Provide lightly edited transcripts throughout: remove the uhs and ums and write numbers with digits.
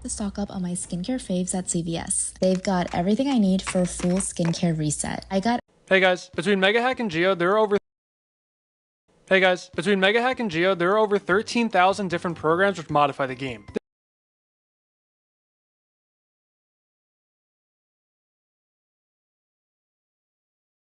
To stock up on my skincare faves at CVS. They've got everything I need for a full skincare reset. Hey guys, between MegaHack and Geo, there are over 13,000 different programs which modify the game.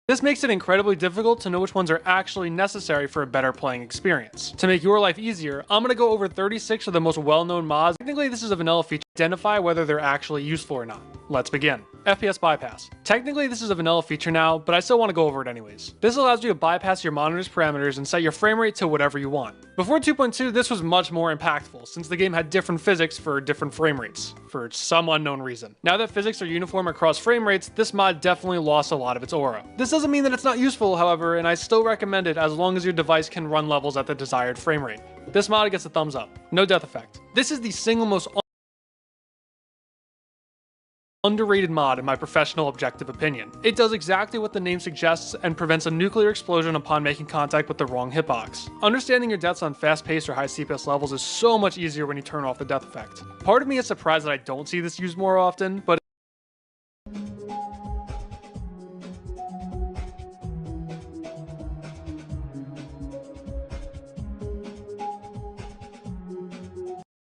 This makes it incredibly difficult to know which ones are actually necessary for a better playing experience. To make your life easier, I'm going to go over 36 of the most well-known mods. Technically, this is a vanilla feature to identify whether they're actually useful or not. Let's begin. FPS bypass. Technically, this is a vanilla feature now, but I still want to go over it anyways. This allows you to bypass your monitor's parameters and set your frame rate to whatever you want. Before 2.2, this was much more impactful, since the game had different physics for different frame rates, for some unknown reason. Now that physics are uniform across frame rates, this mod definitely lost a lot of its aura. This doesn't mean that it's not useful, however, and I still recommend it as long as your device can run levels at the desired frame rate. This mod gets a thumbs up. No death effect. This is the single most underrated mod in my professional objective opinion. It does exactly what the name suggests and prevents a nuclear explosion upon making contact with the wrong hitbox. Understanding your deaths on fast-paced or high CPS levels is so much easier when you turn off the death effect. Part of me is surprised that I don't see this used more often, but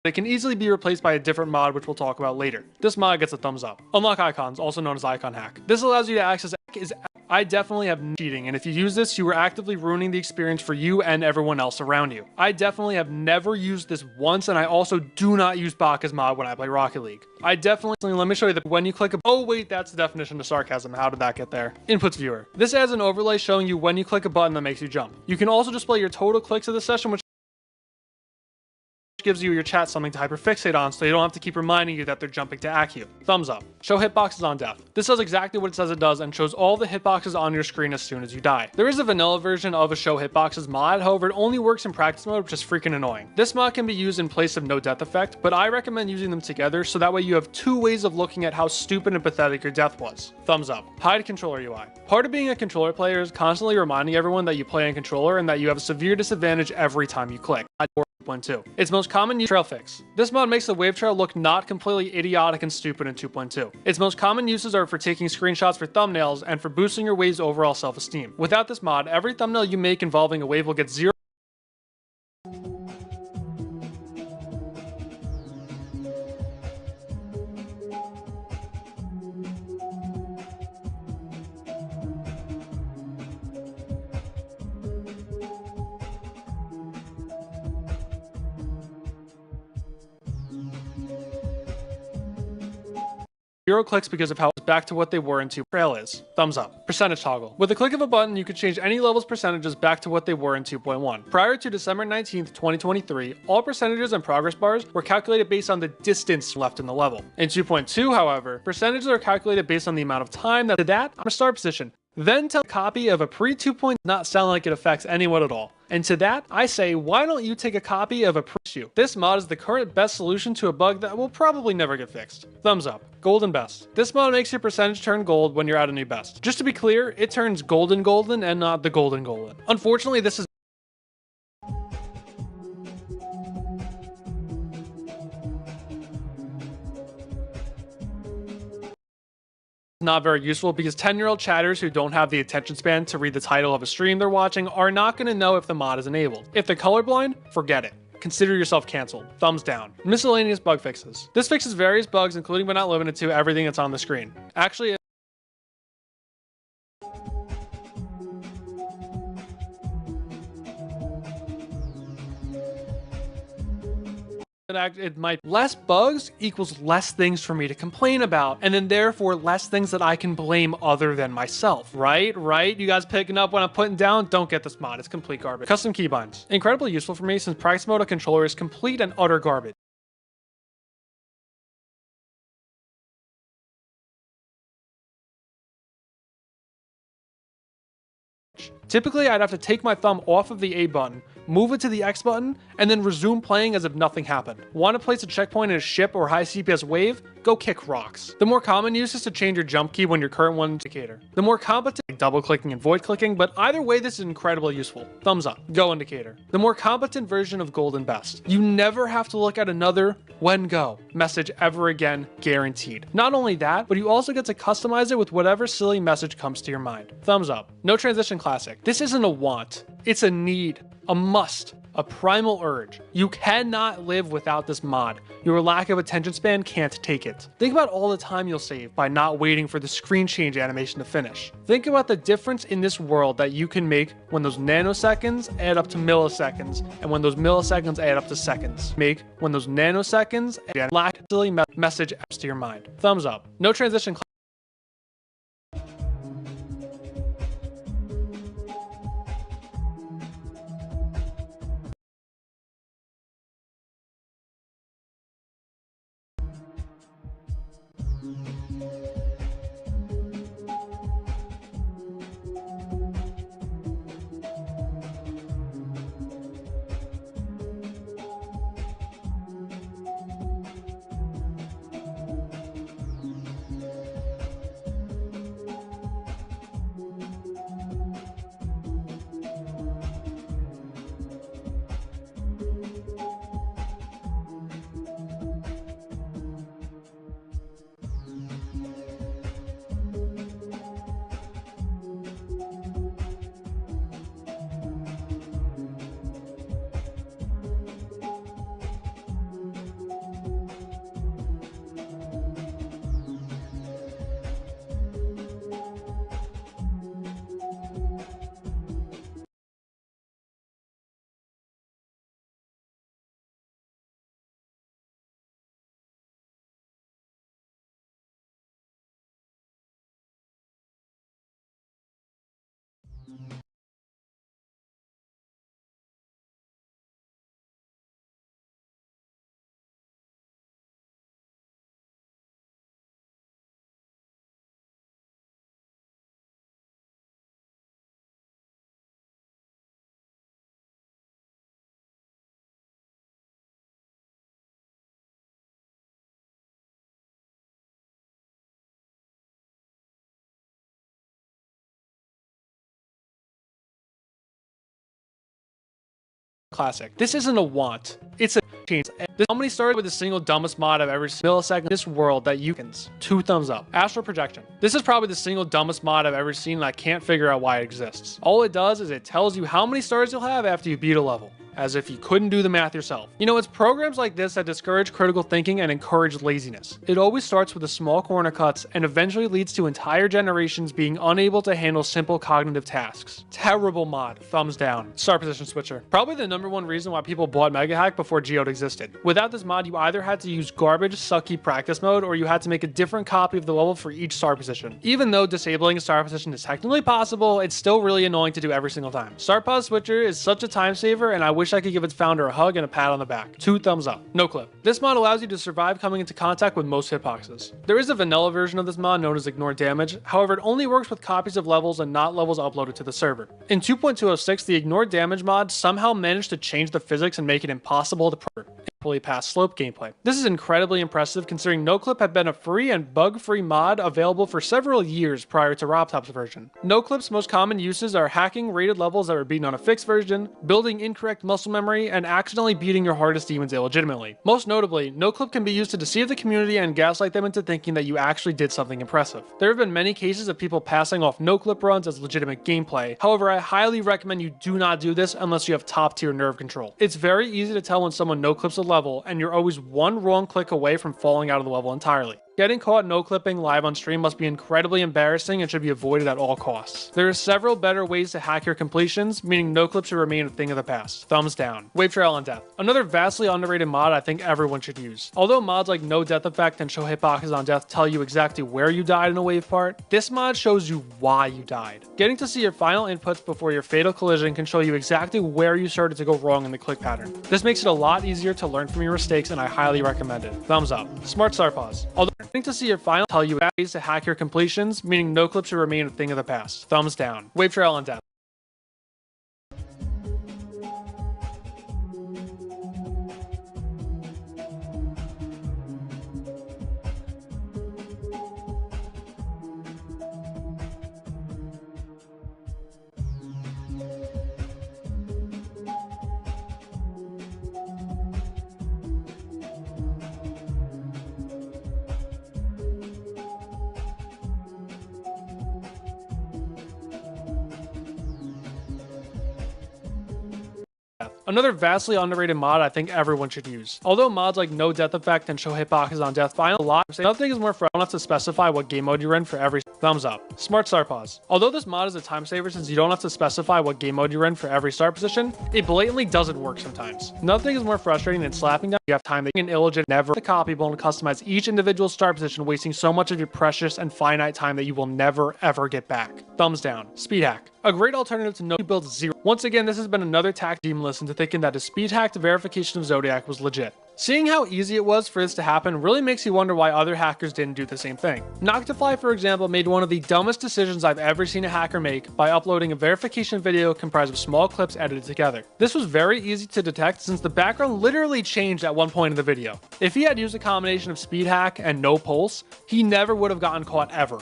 it can easily be replaced by a different mod which we'll talk about later. This mod gets a thumbs up. Unlock icons, also known as icon hack. This allows you to access I definitely have cheating, and if you use this, you are actively ruining the experience for you and everyone else around you. I definitely have never used this once, and I also do not use Baka's mod when I play Rocket League. Let me show you that when you click oh wait, that's the definition of sarcasm. How did that get there? Inputs viewer. This adds an overlay showing you when you click a button that makes you jump. You can also display your total clicks of the session, which gives you your chat something to hyperfixate on so you don't have to keep reminding you that they're jumping to act you. Thumbs up. Show hitboxes on death. This does exactly what it says it does and shows all the hitboxes on your screen as soon as you die. There is a vanilla version of a show hitboxes mod, however it only works in practice mode, which is freaking annoying. This mod can be used in place of no death effect, but I recommend using them together so that way you have two ways of looking at how stupid and pathetic your death was. Thumbs up. Hide controller UI. Part of being a controller player is constantly reminding everyone that you play on controller and that you have a severe disadvantage every time you click. 2.2. Its most common trail fix. This mod makes the wave trail look not completely idiotic and stupid in 2.2. Its most common uses are for taking screenshots for thumbnails and for boosting your wave's overall self-esteem. Without this mod, every thumbnail you make involving a wave will get 0 clicks because of how it's back to what they were in 2. Trail is. Thumbs up. Percentage toggle. With the click of a button, you could change any level's percentages back to what they were in 2.1. Prior to December 19th, 2023, all percentages and progress bars were calculated based on the distance left in the level. In 2.2, however, percentages are calculated based on the amount of time that on a start position. Then tell a copy of a pre-2. Not sound like it affects anyone at all. And to that, I say, why don't you take a copy of a pre-issue? This mod is the current best solution to a bug that will probably never get fixed. Thumbs up. Golden best. This mod makes your percentage turn gold when you're at a new best. Just to be clear, it turns golden and not the golden. Unfortunately, this is not very useful because 10-year-old chatters who don't have the attention span to read the title of a stream they're watching are not going to know if the mod is enabled. If they're colorblind, forget it. Consider yourself canceled. Thumbs down. Miscellaneous bug fixes. This fixes various bugs, including but not limited to everything that's on the screen. Actually, it might less bugs equals less things for me to complain about, and then therefore less things that I can blame other than myself. Right? You guys picking up what I'm putting down? Don't get this mod. It's complete garbage. Custom keybinds. Incredibly useful for me since practice mode controller is complete and utter garbage. Typically, I'd have to take my thumb off of the A button, move it to the X button, and then resume playing as if nothing happened. Want to place a checkpoint in a ship or high CPS wave? Go kick rocks. The more common use is to change your jump key when your current one's indicator. The more competent, like double clicking and void clicking, but either way this is incredibly useful. Thumbs up. Go indicator. The more competent version of golden best. You never have to look at another when go message ever again, guaranteed. Not only that, but you also get to customize it with whatever silly message comes to your mind. Thumbs up. No transition classic. This isn't a want, it's a need, a must, a primal urge. You cannot live without this mod. Your lack of attention span can't take it. Think about all the time you'll save by not waiting for the screen change animation to finish. Think about the difference in this world that you can make when those nanoseconds add up to milliseconds, and when those milliseconds add up to seconds. Make when those nanoseconds and lack silly message apps to your mind. Thumbs up. No transition. Classic. This isn't a want, it's a change. How many started with the single dumbest mod I've ever seen? Millisecond in this world that you can. 2 thumbs up. Astral projection. This is probably the single dumbest mod I've ever seen and I can't figure out why it exists. All it does is it tells you how many stars you'll have after you beat a level, as if you couldn't do the math yourself. You know, it's programs like this that discourage critical thinking and encourage laziness. It always starts with the small corner cuts and eventually leads to entire generations being unable to handle simple cognitive tasks. Terrible mod. Thumbs down. Star position switcher. Probably the #1 reason why people bought Mega Hack before Geode existed. Without this mod, you either had to use garbage, sucky practice mode, or you had to make a different copy of the level for each star position. Even though disabling a star position is technically possible, it's still really annoying to do every single time. Star pause switcher is such a time saver, and I wish I could give its founder a hug and a pat on the back. 2 thumbs up. No clip. This mod allows you to survive coming into contact with most hitboxes. There is a vanilla version of this mod known as Ignore Damage, however it only works with copies of levels and not levels uploaded to the server. In 2.206, the Ignore Damage mod somehow managed to change the physics and make it impossible to fully pass slope gameplay. This is incredibly impressive considering NoClip had been a free and bug-free mod available for several years prior to RobTop's version. NoClip's most common uses are hacking rated levels that were beaten on a fixed version, building incorrect muscle memory, and accidentally beating your hardest demons illegitimately. Most notably, NoClip can be used to deceive the community and gaslight them into thinking that you actually did something impressive. There have been many cases of people passing off NoClip runs as legitimate gameplay, however I highly recommend you do not do this unless you have top tier nerve control. It's very easy to tell when someone NoClips a level, and you're always one wrong click away from falling out of the level entirely. Getting caught no-clipping live on stream must be incredibly embarrassing and should be avoided at all costs. There are several better ways to hack your completions, meaning no-clip should remain a thing of the past. Thumbs down. Wave Trail on Death. Another vastly underrated mod I think everyone should use. Although mods like No Death Effect and Show Hitboxes on Death tell you exactly where you died in a wave part, this mod shows you why you died. Getting to see your final inputs before your fatal collision can show you exactly where you started to go wrong in the click pattern. This makes it a lot easier to learn from your mistakes and I highly recommend it. Thumbs up. Smart Star Pause. Although getting to see your final tell you ways to hack your completions, meaning no clip should remain a thing of the past. Thumbs down. Wave Trail on Death. Another vastly underrated mod I think everyone should use. Although mods like No Death Effect and Show Hitboxes on Death find a lot, nothing is more fun. You don't have to specify what game mode you're in for every thumbs up. Smart Start Pause. Although this mod is a time saver since you don't have to specify what game mode you're in for every start position, it blatantly doesn't work sometimes. Nothing is more frustrating than slapping down you have time that you can illegitimate, never copyable, and customize each individual start position, wasting so much of your precious and finite time that you will never ever get back. Thumbs down. Speed hack. A great alternative to no build 0. Once again, this has been another tack demon list into thinking that a speed hacked verification of Zodiac was legit. Seeing how easy it was for this to happen really makes you wonder why other hackers didn't do the same thing. Noctifly, for example, made one of the dumbest decisions I've ever seen a hacker make by uploading a verification video comprised of small clips edited together. This was very easy to detect since the background literally changed at one point in the video. If he had used a combination of speed hack and no pulse, he never would have gotten caught ever.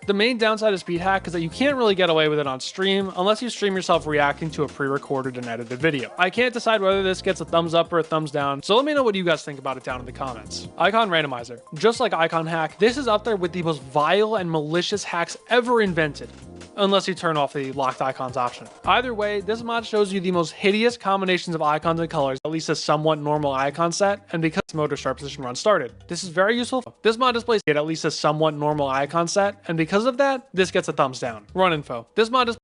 The main downside of speed hack is that you can't really get away with it on stream unless you stream yourself reacting to a pre-recorded and edited video. I can't decide whether this gets a thumbs up or a thumbs down, so let me know what you guys think about it down in the comments. Icon randomizer. Just like icon hack, this is up there with the most vile and malicious hacks ever invented. Unless you turn off the locked icons option. Either way, this mod shows you the most hideous combinations of icons and colors, at least a somewhat normal icon set, and because mode or start position run started. This is very useful. This mod displays at least a somewhat normal icon set, and because of that, this gets a thumbs down. Run info. This mod displays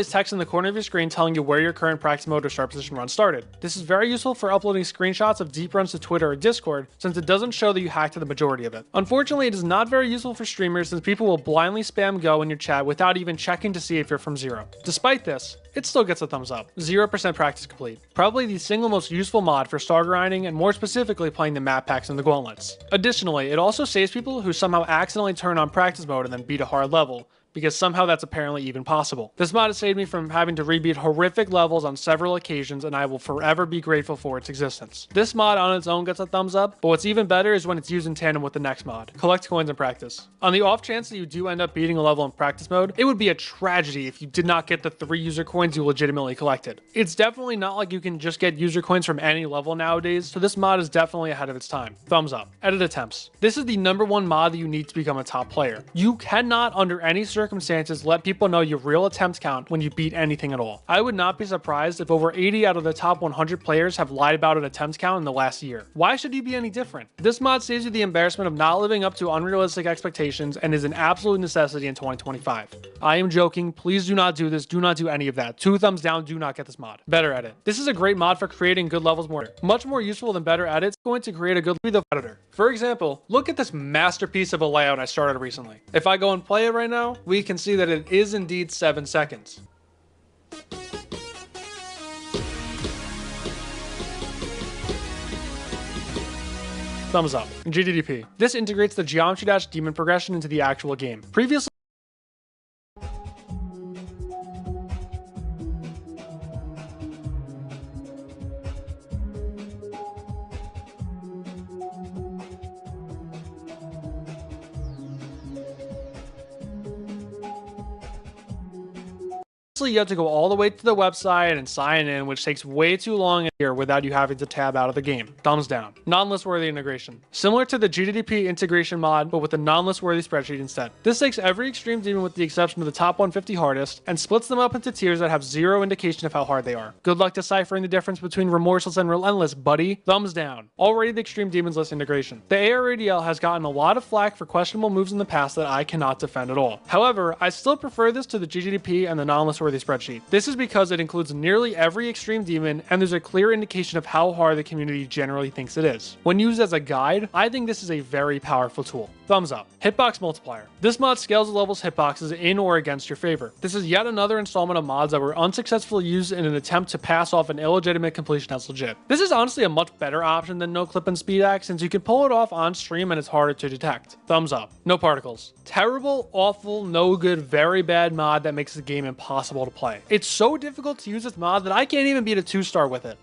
text in the corner of your screen telling you where your current practice mode or start position run started. This is very useful for uploading screenshots of deep runs to Twitter or Discord, since it doesn't show that you hacked the majority of it. Unfortunately, it is not very useful for streamers since people will blindly spam go in your chat without even checking to see if you're from zero. Despite this, it still gets a thumbs up. 0% practice complete. Probably the single most useful mod for star grinding and more specifically playing the map packs and the gauntlets. Additionally, it also saves people who somehow accidentally turn on practice mode and then beat a hard level, because somehow that's apparently even possible. This mod has saved me from having to rebeat horrific levels on several occasions, and I will forever be grateful for its existence. This mod on its own gets a thumbs up, but what's even better is when it's used in tandem with the next mod. Collect coins in practice. On the off chance that you do end up beating a level in practice mode, it would be a tragedy if you did not get the 3 user coins you legitimately collected. It's definitely not like you can just get user coins from any level nowadays, so this mod is definitely ahead of its time. Thumbs up. Edit attempts. This is the #1 mod that you need to become a top player. You cannot, under any circumstances, let people know your real attempt count when you beat anything at all. I would not be surprised if over 80 out of the top 100 players have lied about an attempt count in the last year. Why should you be any different? This mod saves you the embarrassment of not living up to unrealistic expectations and is an absolute necessity in 2025. I am joking. Please do not do this. Do not do any of that. 2 thumbs down. Do not get this mod. Better Edit. This is a great mod for creating good levels more. Much more useful than Better Edit. It's going to create a good editor. For example, look at this masterpiece of a layout I started recently. If I go and play it right now, we can see that it is indeed 7 seconds. Thumbs up. GDDP. This integrates the Geometry Dash demon progression into the actual game. Previously, you have to go all the way to the website and sign in, which takes way too long here without you having to tab out of the game. Thumbs down. Non-list worthy integration. Similar to the GDDP integration mod, but with a non-list worthy spreadsheet instead. This takes every extreme demon with the exception of the top 150 hardest and splits them up into tiers that have zero indication of how hard they are. Good luck deciphering the difference between remorseless and relentless, buddy. Thumbs down. Already the extreme demons list integration. The ARADL has gotten a lot of flack for questionable moves in the past that I cannot defend at all. However, I still prefer this to the GDDP and the non-list worthy spreadsheet. This is because it includes nearly every extreme demon and there's a clear indication of how hard the community generally thinks it is. When used as a guide, I think this is a very powerful tool. Thumbs up. Hitbox multiplier. This mod scales the level's hitboxes in or against your favor. This is yet another installment of mods that were unsuccessfully used in an attempt to pass off an illegitimate completion as legit. This is honestly a much better option than no clip and speed hack since you can pull it off on stream and it's harder to detect. Thumbs up. No particles. Terrible, awful, no good, very bad mod that makes the game impossible to play. It's so difficult to use this mod that I can't even beat a 2-star with it.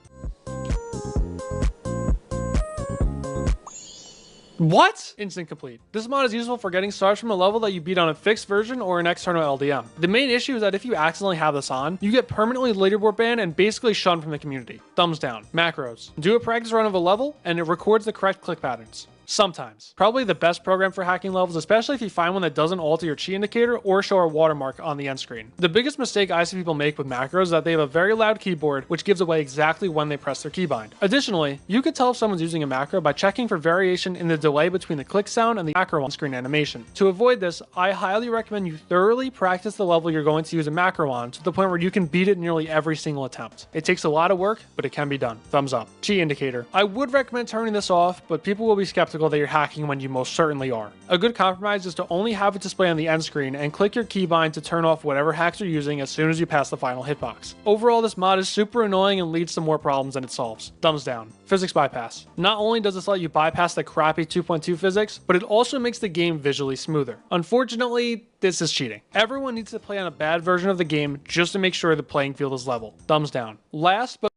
What? Instant complete. This mod is useful for getting stars from a level that you beat on a fixed version or an external LDM. The main issue is that if you accidentally have this on, you get permanently leaderboard banned and basically shunned from the community. Thumbs down. Macros. Do a practice run of a level and it records the correct click patterns. Sometimes. Probably the best program for hacking levels, especially if you find one that doesn't alter your chi indicator or show a watermark on the end screen. The biggest mistake I see people make with macros is that they have a very loud keyboard, which gives away exactly when they press their keybind. Additionally, you could tell if someone's using a macro by checking for variation in the delay between the click sound and the macro on-screen animation. To avoid this, I highly recommend you thoroughly practice the level you're going to use a macro on to the point where you can beat it nearly every single attempt. It takes a lot of work, but it can be done. Thumbs up. Chi indicator. I would recommend turning this off, but people will be skeptical that you're hacking when you most certainly are. A good compromise is to only have it display on the end screen and click your keybind to turn off whatever hacks you're using as soon as you pass the final hitbox. Overall, this mod is super annoying and leads to more problems than it solves. Thumbs down. Physics bypass. Not only does this let you bypass the crappy 2.2 physics, but it also makes the game visually smoother. Unfortunately, this is cheating. Everyone needs to play on a bad version of the game just to make sure the playing field is level. Thumbs down. Last but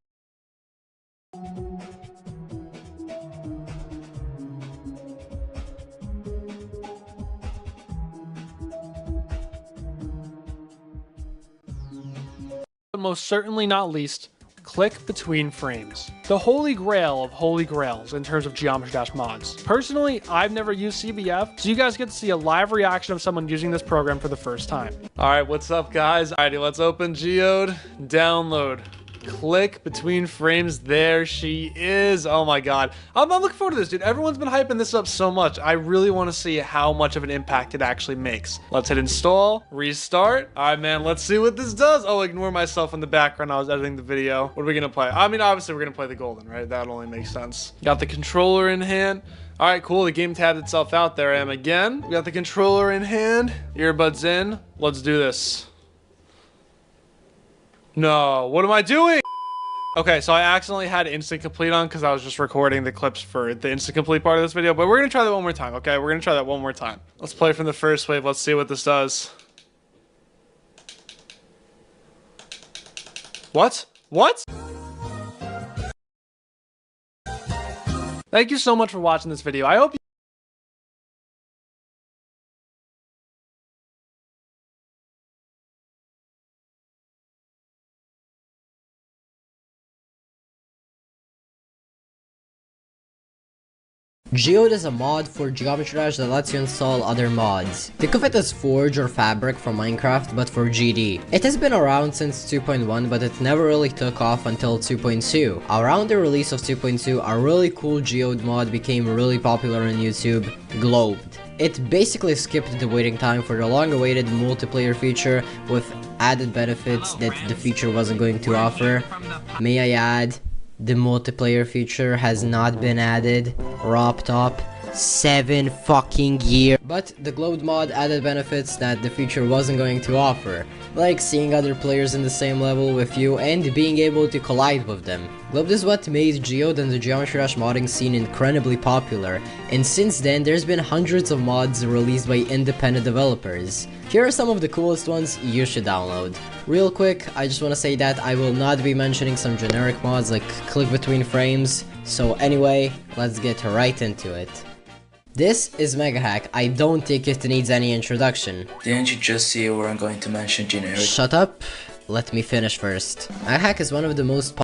most certainly not least, click between frames. The holy grail of holy grails in terms of Geometry Dash mods. Personally, I've never used CBF, so you guys get to see a live reaction of someone using this program for the first time. All right, what's up guys? Alrighty, let's open Geode, download. Click between frames. There she is. Oh my god. I'm looking forward to this, dude. Everyone's been hyping this up so much. I really want to see how much of an impact it actually makes. Let's hit install, restart. All right, man, let's see what this does. Oh, ignore myself in the background. I was editing the video. What are we gonna play? I mean, obviously we're gonna play the golden, right? That only makes sense. Got the controller in hand. All right, cool. The game tabbed itself out. There I am again. We got the controller in hand. Earbuds in. Let's do this. No, what am I doing? Okay, so I accidentally had instant complete on because I was just recording the clips for the instant complete part of this video, but we're gonna try that one more time, okay? We're gonna try that one more time. Let's play from the first wave. Let's see what this does. What? What? Thank you so much for watching this video. I hope you Geode is a mod for Geometry Dash that lets you install other mods. Think of it as Forge or Fabric from Minecraft, but for GD. It has been around since 2.1, but it never really took off until 2.2. Around the release of 2.2, a really cool Geode mod became really popular on YouTube, Globed. It basically skipped the waiting time for the long-awaited multiplayer feature with added benefits that the feature wasn't going to offer. May I add, the multiplayer feature has not been added. Wrapped up 7 fucking years. But the Globed mod added benefits that the feature wasn't going to offer, like seeing other players in the same level with you and being able to collide with them. Globed is what made Geode and the Geometry Dash modding scene incredibly popular, and since then there's been hundreds of mods released by independent developers. Here are some of the coolest ones you should download. Real quick, I just want to say that I will not be mentioning some generic mods like click between frames, so anyway, let's get right into it. This is Mega Hack. I don't think it needs any introduction. Didn't you just say you weren't going to mention generic? Shut up, let me finish first. Mega Hack is one of the most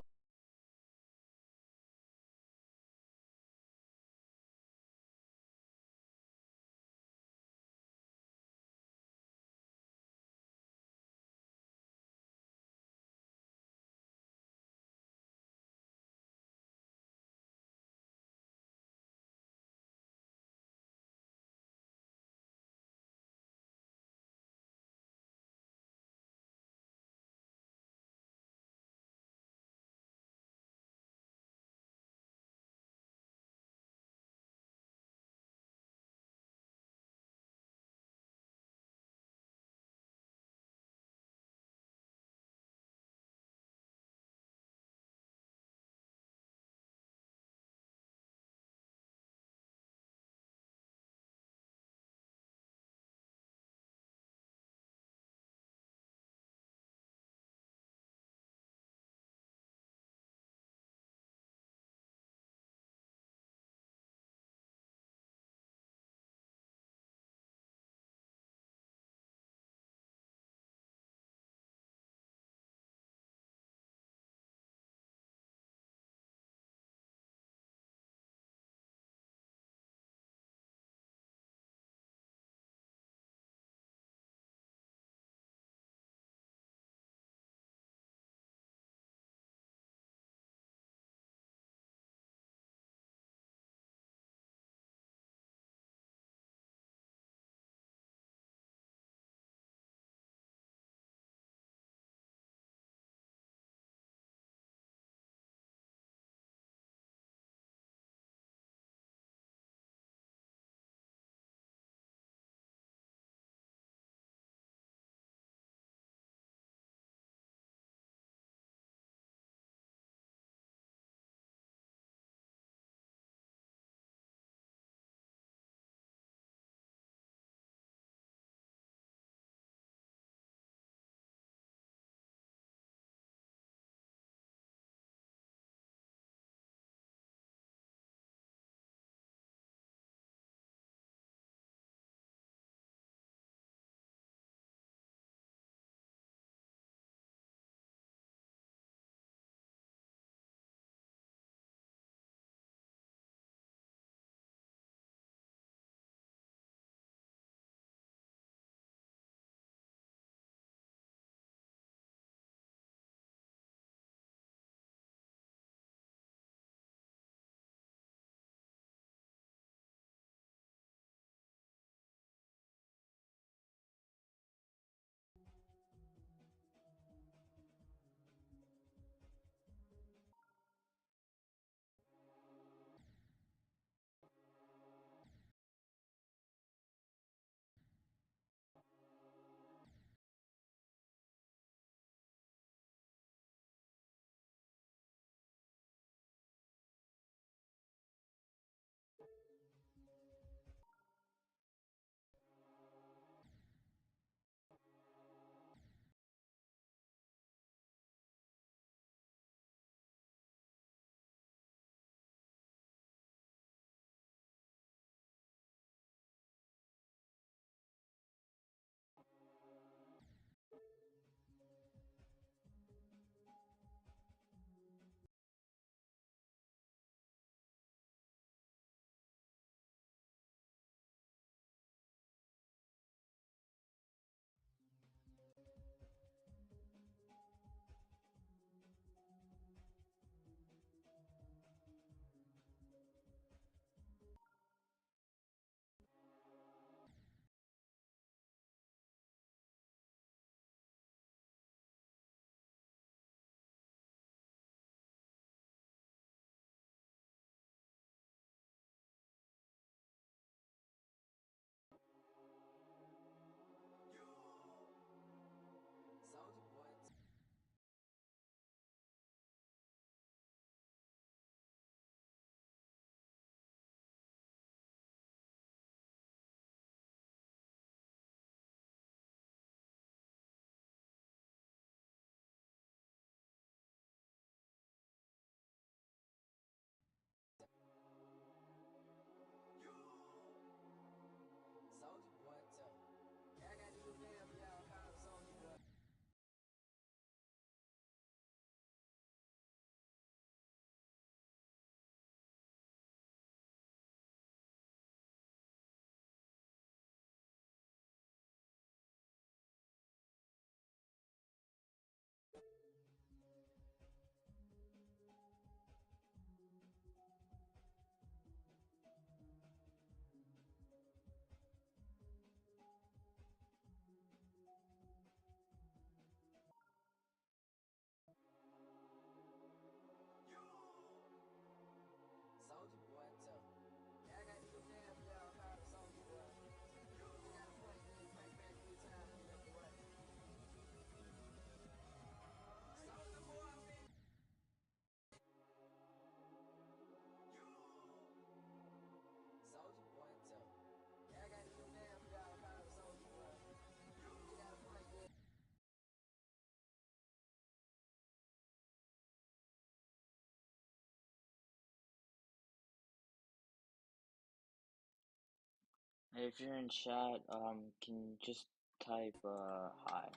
If you're in chat, can you just type hi?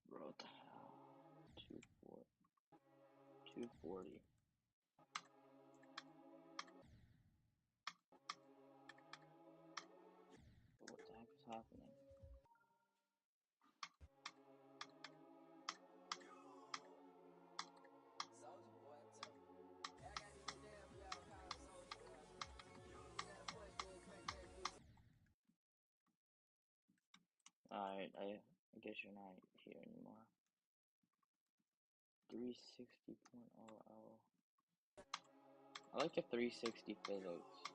Bro, what the hell? 240. What the heck is happening? Alright, I guess you're not here anymore. 360.00. I like the 360 physics.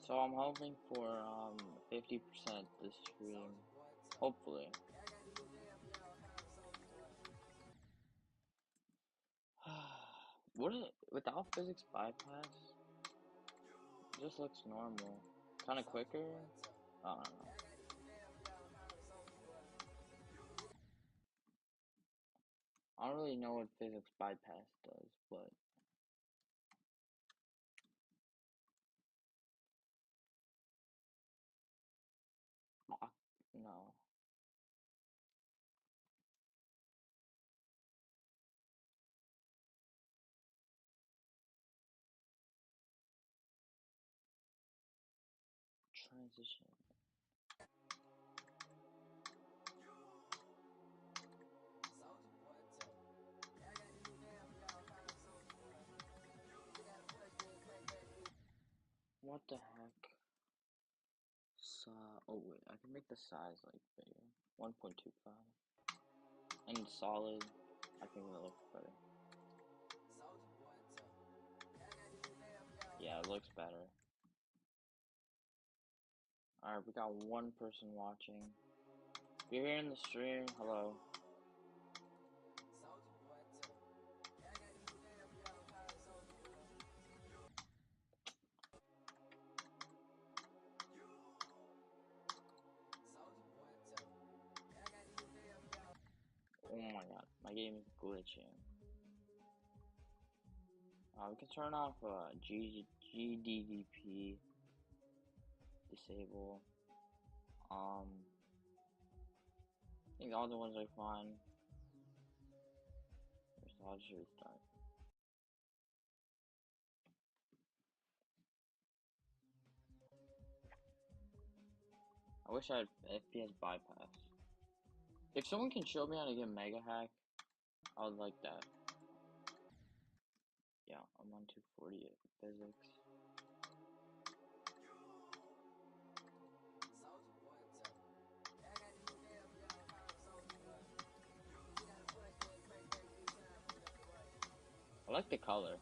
So I'm hoping for 50% this stream. Hopefully. What is it? Without physics bypass? It just looks normal. Kinda quicker? I don't know. I don't really know what physics bypass does, but no. Transition. What the heck? Oh wait, I can make the size like bigger. 1.25. And solid, I think that looks better. Yeah, it looks better. Alright, we got one person watching. If you're here in the stream, hello. Oh my god, my game is glitching. We can turn off GDDP, disable. I think all the ones are fine. So I'll just restart. I wish I had FPS bypass. If someone can show me how to get mega hack, I would like that. Yeah, I'm on 240 physics. I like the color.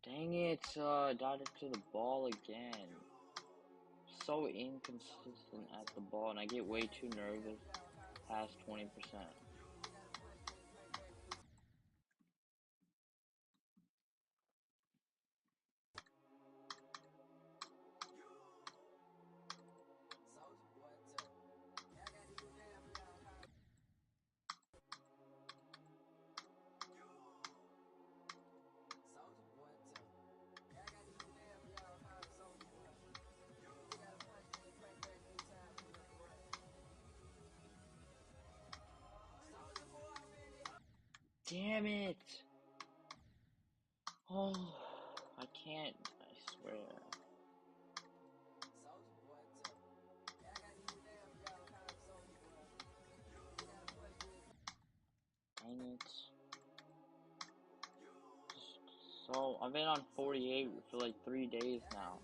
Dang it, dodged to the ball again. So inconsistent at the ball, and I get way too nervous past 20%. Damn it! Oh, I can't, I swear. Dang it. So, I've been on 48 for like 3 days now.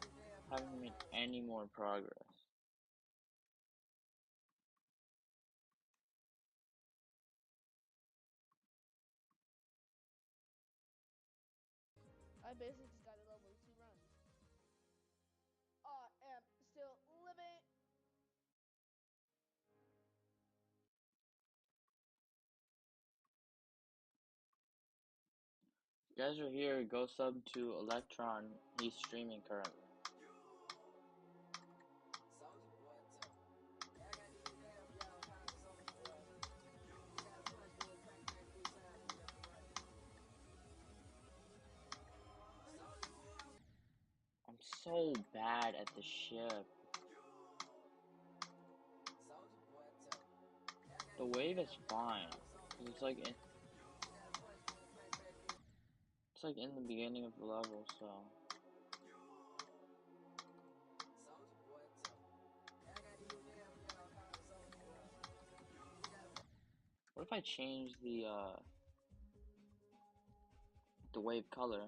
Haven't made any more progress. I basically just got a level 2 run. You guys are here, go sub to Electron. He's streaming currently. I'm so bad at the ship. The wave is fine. It's like in the beginning of the level, so. What if I change the wave color?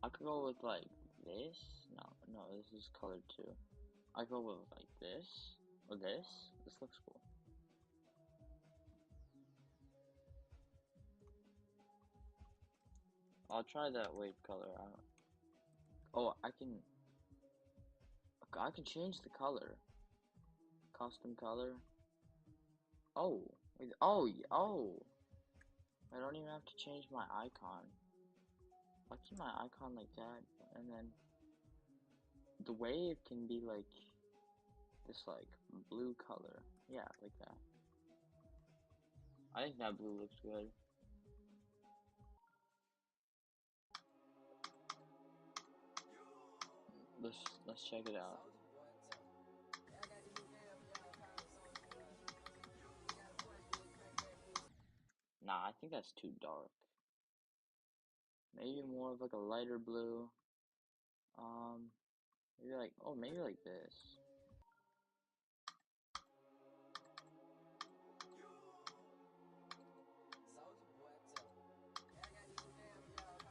I could go with like this. No, this is colored too. I could go with like this or this. This looks cool. I'll try that wave color. Oh, I can change the color. Custom color. Oh, wait, oh. I don't even have to change my icon. I'll keep my icon like that, and then the wave can be like this, like blue color. Yeah, like that. I think that blue looks good. Let's check it out. Nah, I think that's too dark. Maybe more of like a lighter blue. Maybe like, oh, maybe like this.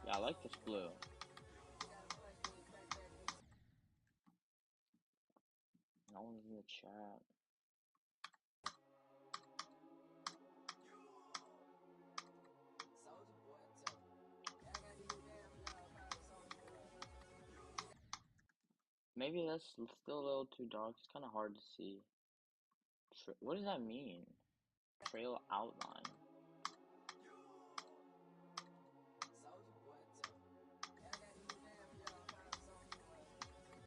Yeah, I like this blue. No one's in the chat. Maybe that's still a little too dark. It's kind of hard to see. What does that mean? Trail outline.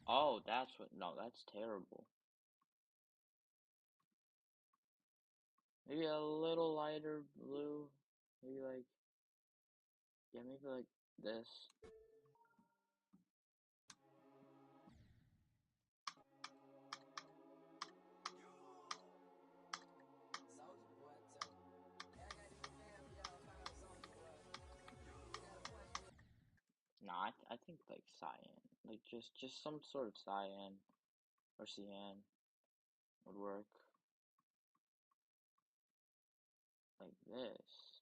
Oh, that's what. No, that's terrible. Maybe a little lighter blue. Maybe like. Yeah, maybe like this. Nah, I think like cyan. Like just some sort of cyan or cyan would work. Like this.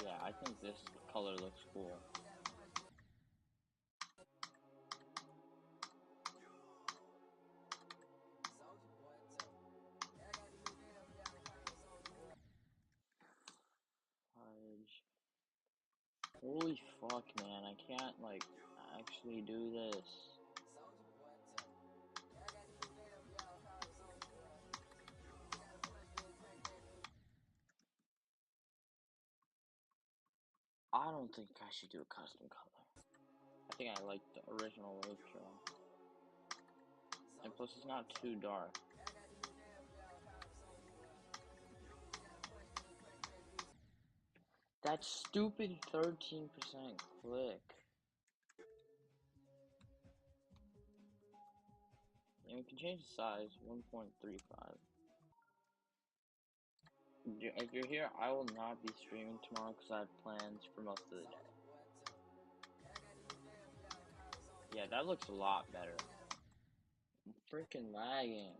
Yeah, I think this color looks cool. Fudge. Holy fuck, man, I can't like actually do this. I don't think I should do a custom color. I think I like the original wave trail. And plus it's not too dark. That stupid 13% click. And we can change the size, 1.35. If you're here, I will not be streaming tomorrow because I have plans for most of the day. Yeah, that looks a lot better. I'm freaking lagging.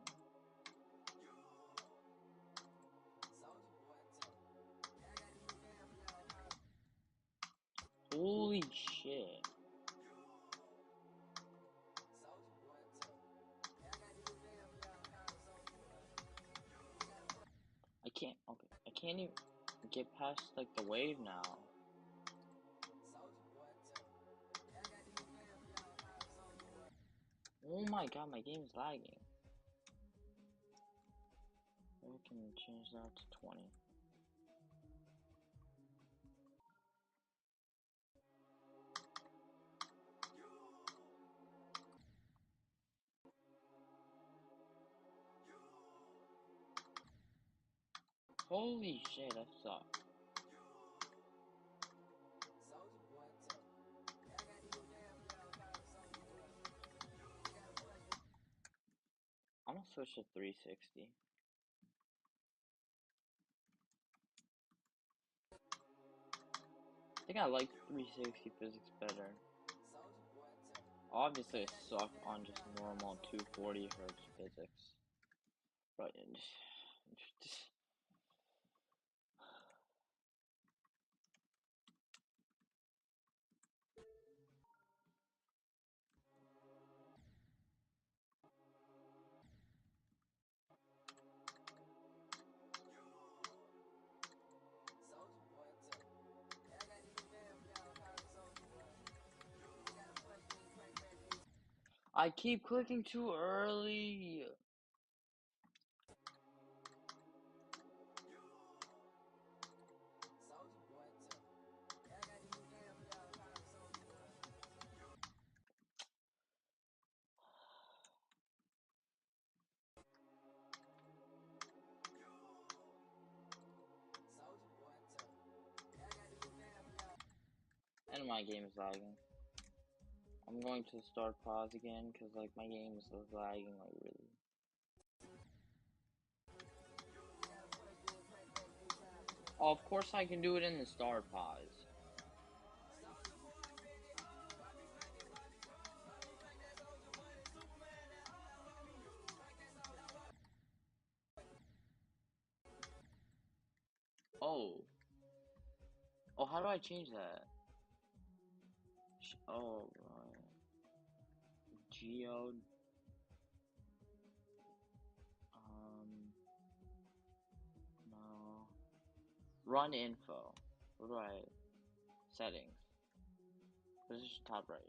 Holy shit. I can't even get past like the wave now. Oh my god, my game is lagging. We can change that to 20. Holy shit, that sucks. I'm gonna switch to 360. I think I like 360 physics better. Obviously, I suck on just normal 240 hertz physics. But just I keep clicking too early. And my game is lagging. I'm going to start pause again because like my game is lagging like really. Oh, of course I can do it in the start pause. Oh. Oh, how do I change that? Oh, right. Geo. No. Run info. What do I? Settings. This is top right.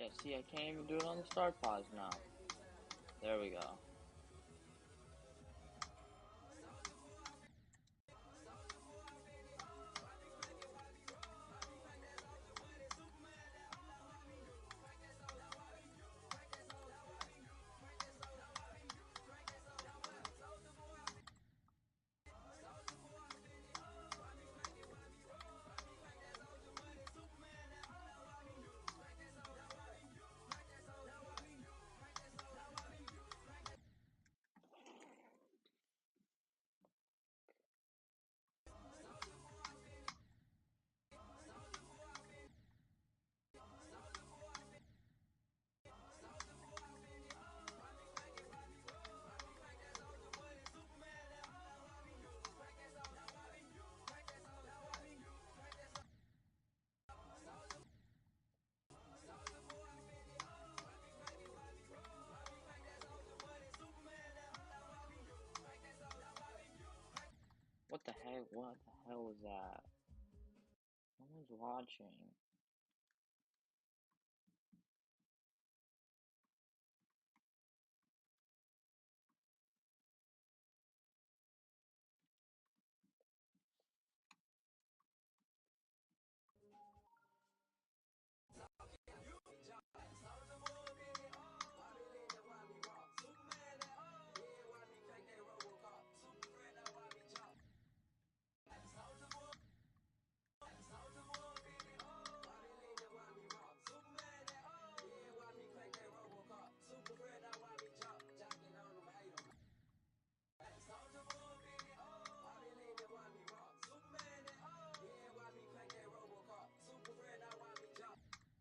Yeah, see, I can't even do it on the start pause now. There we go. What the heck? What the hell was that? No one's watching.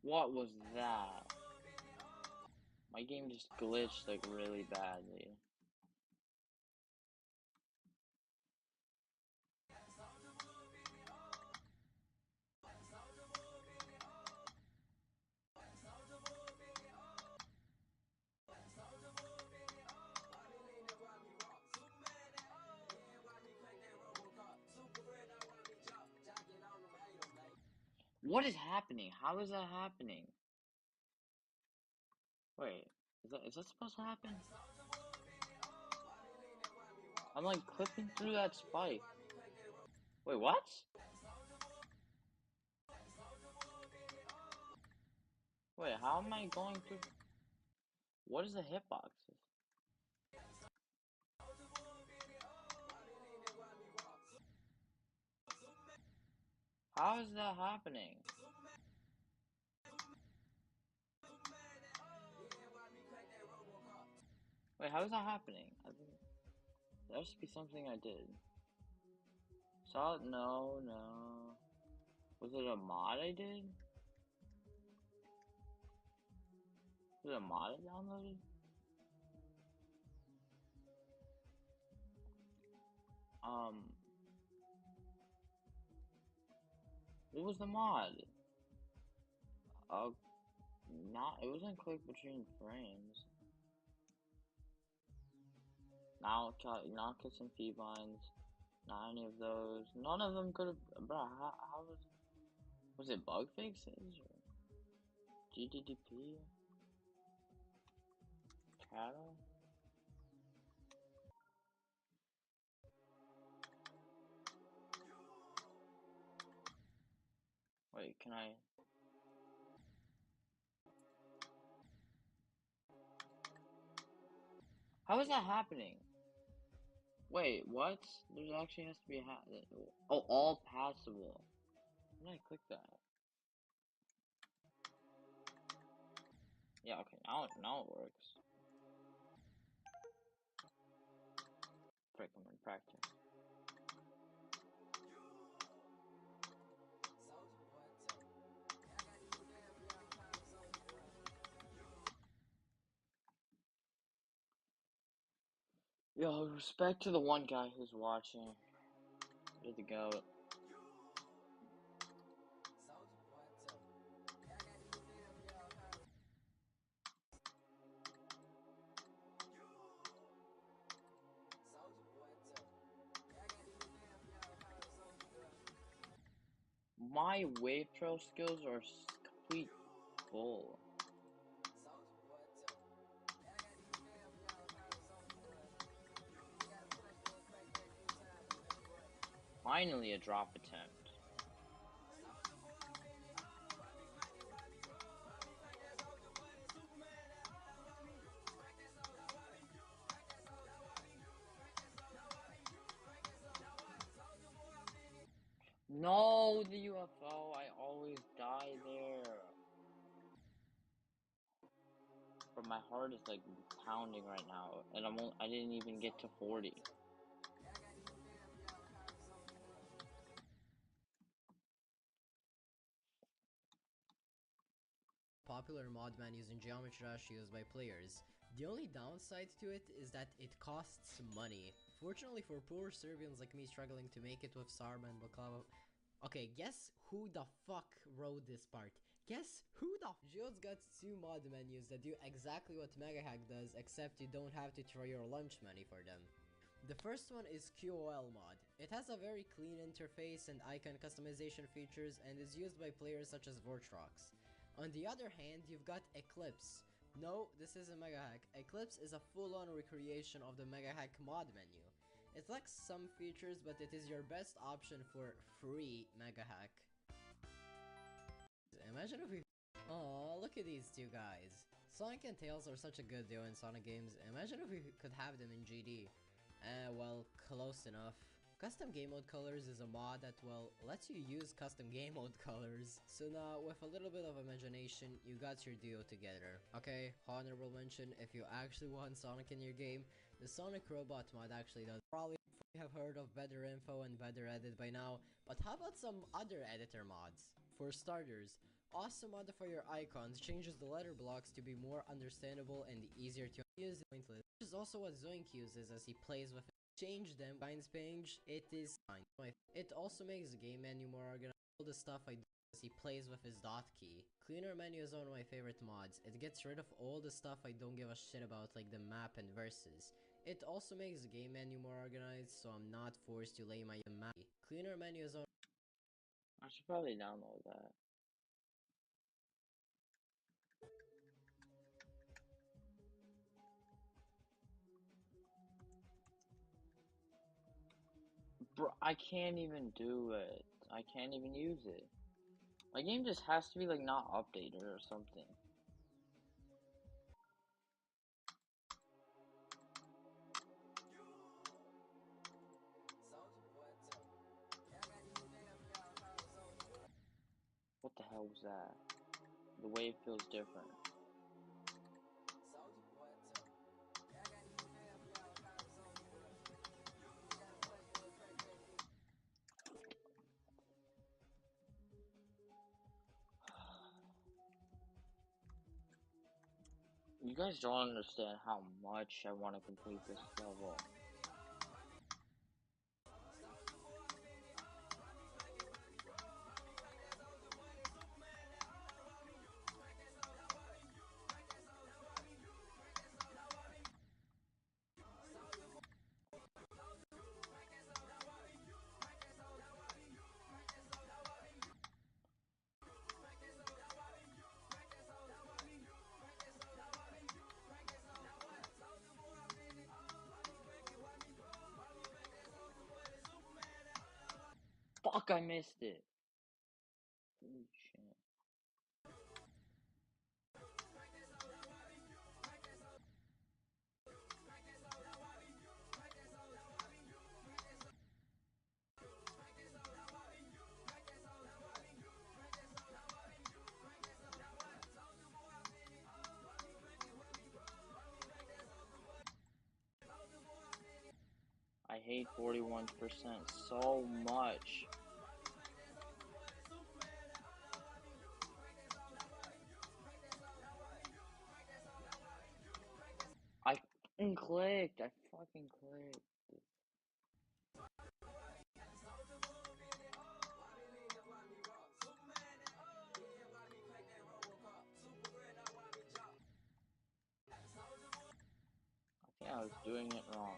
What was that? My game just glitched like really badly. What is happening? How is that happening? Wait, is that supposed to happen? I'm like clipping through that spike. Wait, what? Wait, how am I going through? What is the hitboxes? How is that happening? Wait, how is that happening? There must be something I did. No, no. Was it a mod I did? Was it a mod I downloaded? What was the mod? Uh, it wasn't click between frames. Not kissing feedlines. Not any of those. None of them could have. Bro, how was it bug fixes or GDDP? Cattle? Wait, can I? How is that happening? Wait, what? There actually has to be oh, all passable. How did I click that? Yeah, okay, now it works. Frick, I'm in practice. Yo, respect to the one guy who's watching. You're the goat. My wave trail skills are complete bull. Finally a drop attempt. No, the UFO, I always die there. But my heart is like pounding right now, and I didn't even get to 40. Popular mod menus in Geometry Dash used by players. The only downside to it is that it costs money. Fortunately for poor Serbians like me struggling to make it with Sarma and Baklava. Okay, guess who the fuck wrote this part? Guess who the Geode's got two mod menus that do exactly what MegaHack does, except you don't have to throw your lunch money for them. The first one is QOL mod. It has a very clean interface and icon customization features and is used by players such as Vortrox. On the other hand, you've got Eclipse. No, this isn't MegaHack. Eclipse is a full-on recreation of the MegaHack mod menu. It lacks some features, but it is your best option for free MegaHack. Imagine if we... Aw, look at these two guys. Sonic and Tails are such a good duo in Sonic games. Imagine if we could have them in GD. Well, close enough. Custom game mode colors is a mod that, well, lets you use custom game mode colors. So now, with a little bit of imagination, you got your duo together. Okay, honorable mention, if you actually want Sonic in your game, the Sonic Robot mod actually does. Probably have heard of Better Info and Better Edit by now, but how about some other editor mods? For starters, Awesome mod for your icons changes the letter blocks to be more understandable and easier to use. Pointless. Which is also what Zoink uses as he plays with it. Change them, binds page, it is fine. It also makes the game menu more organized. All the stuff I do as he plays with his dot key. Cleaner menu is one of my favorite mods. It gets rid of all the stuff I don't give a shit about, like the map and verses. It also makes the game menu more organized, so I'm not forced to lay my map. Cleaner menu is on. I should probably download that. Bro, I can't even do it. I can't even use it. My game just has to be like not updated or something. What the hell was that? The wave feels different. You guys don't understand how much I want to complete this level. Fuck, I missed it. Holy shit. I hate 41% so much. I fucking clicked. I fucking clicked. I think I was doing it wrong.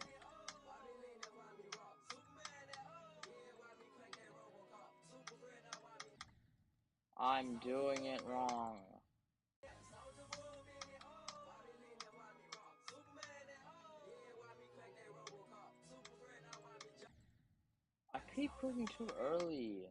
I'm doing it wrong. I keep clicking too early.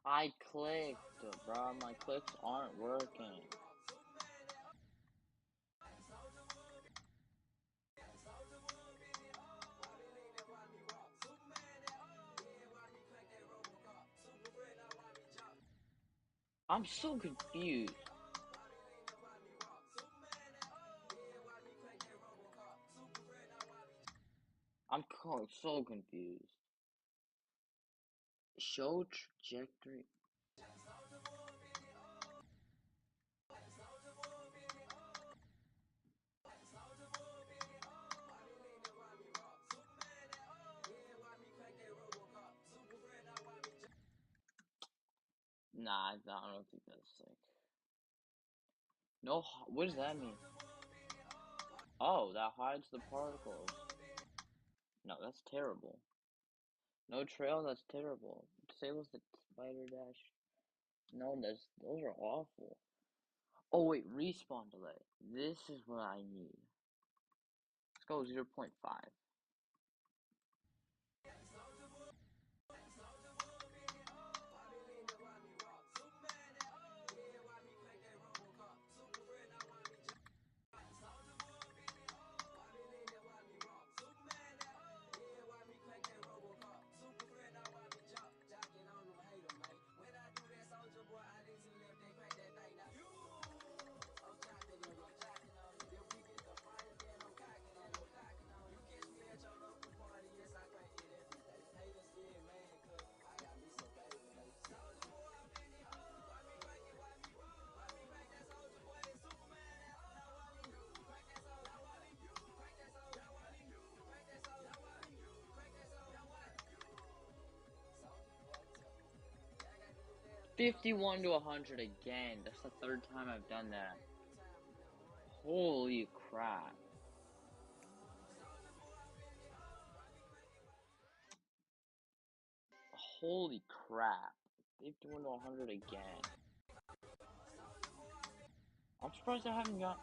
I clicked, bro. My clicks aren't working. I'm so confused. I'm so confused. Show trajectory. Nah, I don't think that's like. No, what does that mean? Oh, that hides the particles. No, that's terrible. No trail, that's terrible. Disables the spider dash. No, those are awful. Oh wait, respawn delay. This is what I need. Let's go 0.5. 51 to 100 again. That's the third time I've done that. Holy crap. Holy crap. 51 to 100 again. I'm surprised I haven't got...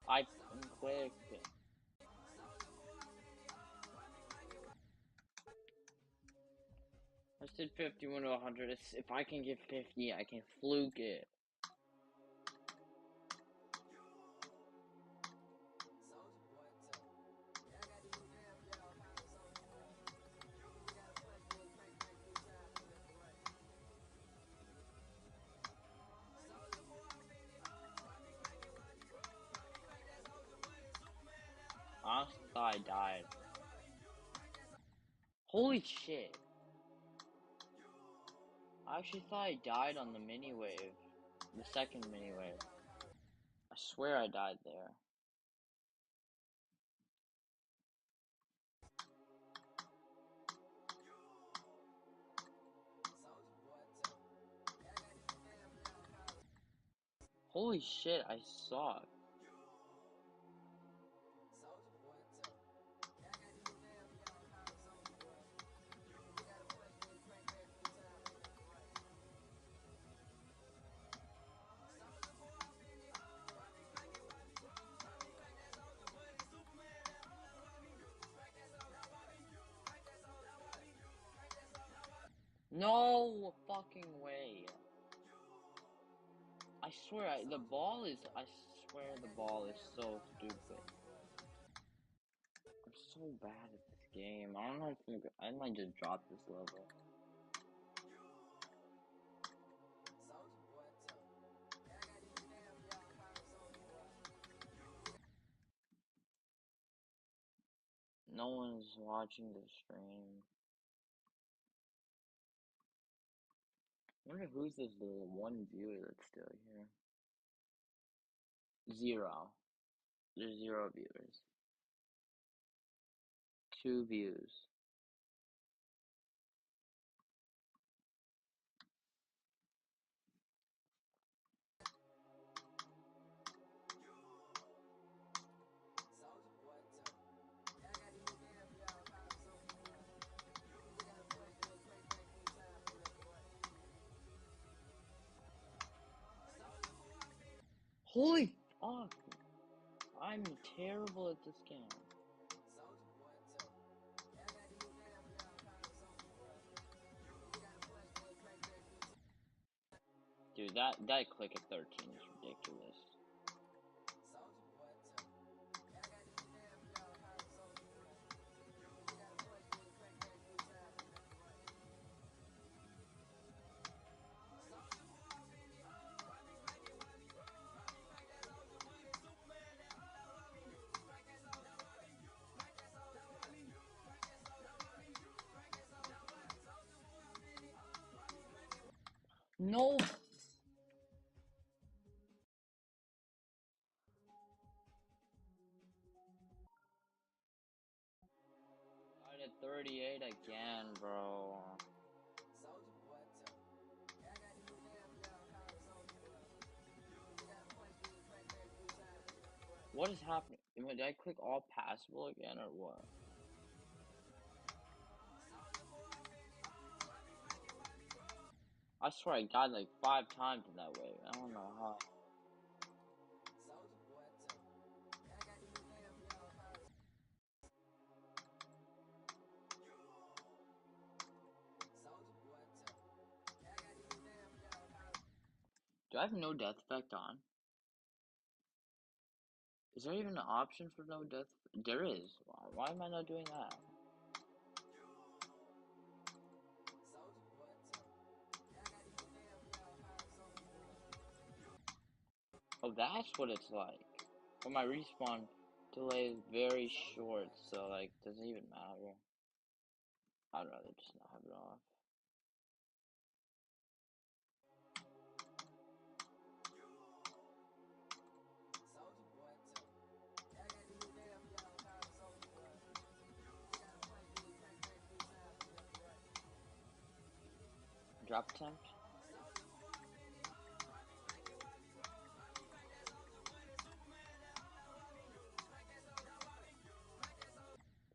I clicked it. I said 51 to 100. If I can get 50, I can fluke it. I honestly thought I died. Holy shit. I actually thought I died on the mini wave. The second mini wave. I swear I died there. Holy shit, I suck. No fucking way. I swear, I swear the ball is so stupid. I'm so bad at this game. I don't know if I might just drop this level. No one's watching the stream. I wonder who's this little one viewer that's still here. 0. There's 0 viewers. 2 views. Holy fuck! I'm terrible at this game. Dude, that click at 13 is ridiculous. No! Died at 38 again, bro. What is happening? Did I click all passable again or what? I swear I died like 5 times in that wave. I don't know how. Do I have no death effect on? Is there even an option for no death? There is. Why am I not doing that? Oh, that's what it's like. But my respawn delay is very short, so like, doesn't even matter. I'd rather just not have it off. Drop attempt?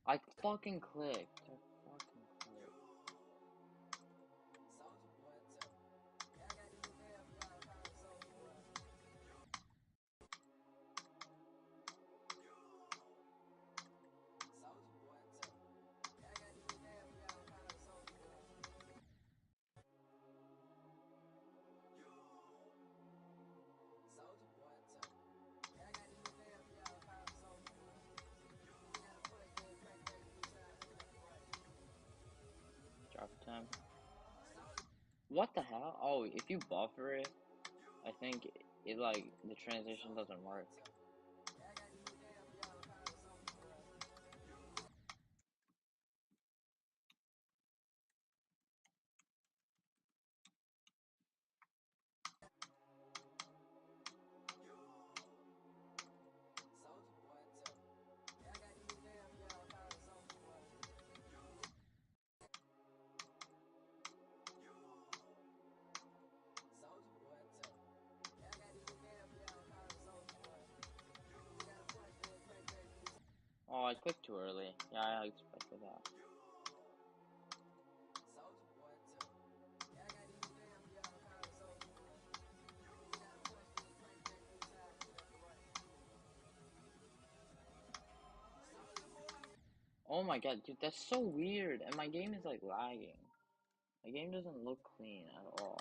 I fucking clicked. I fucking clicked. Drop attempt. What the hell? Oh, if you buffer it, I think it like, the transition doesn't work. Oh, I clicked too early. Yeah, I expected that. Oh my god, dude, that's so weird. And my game is like lagging. My game doesn't look clean at all.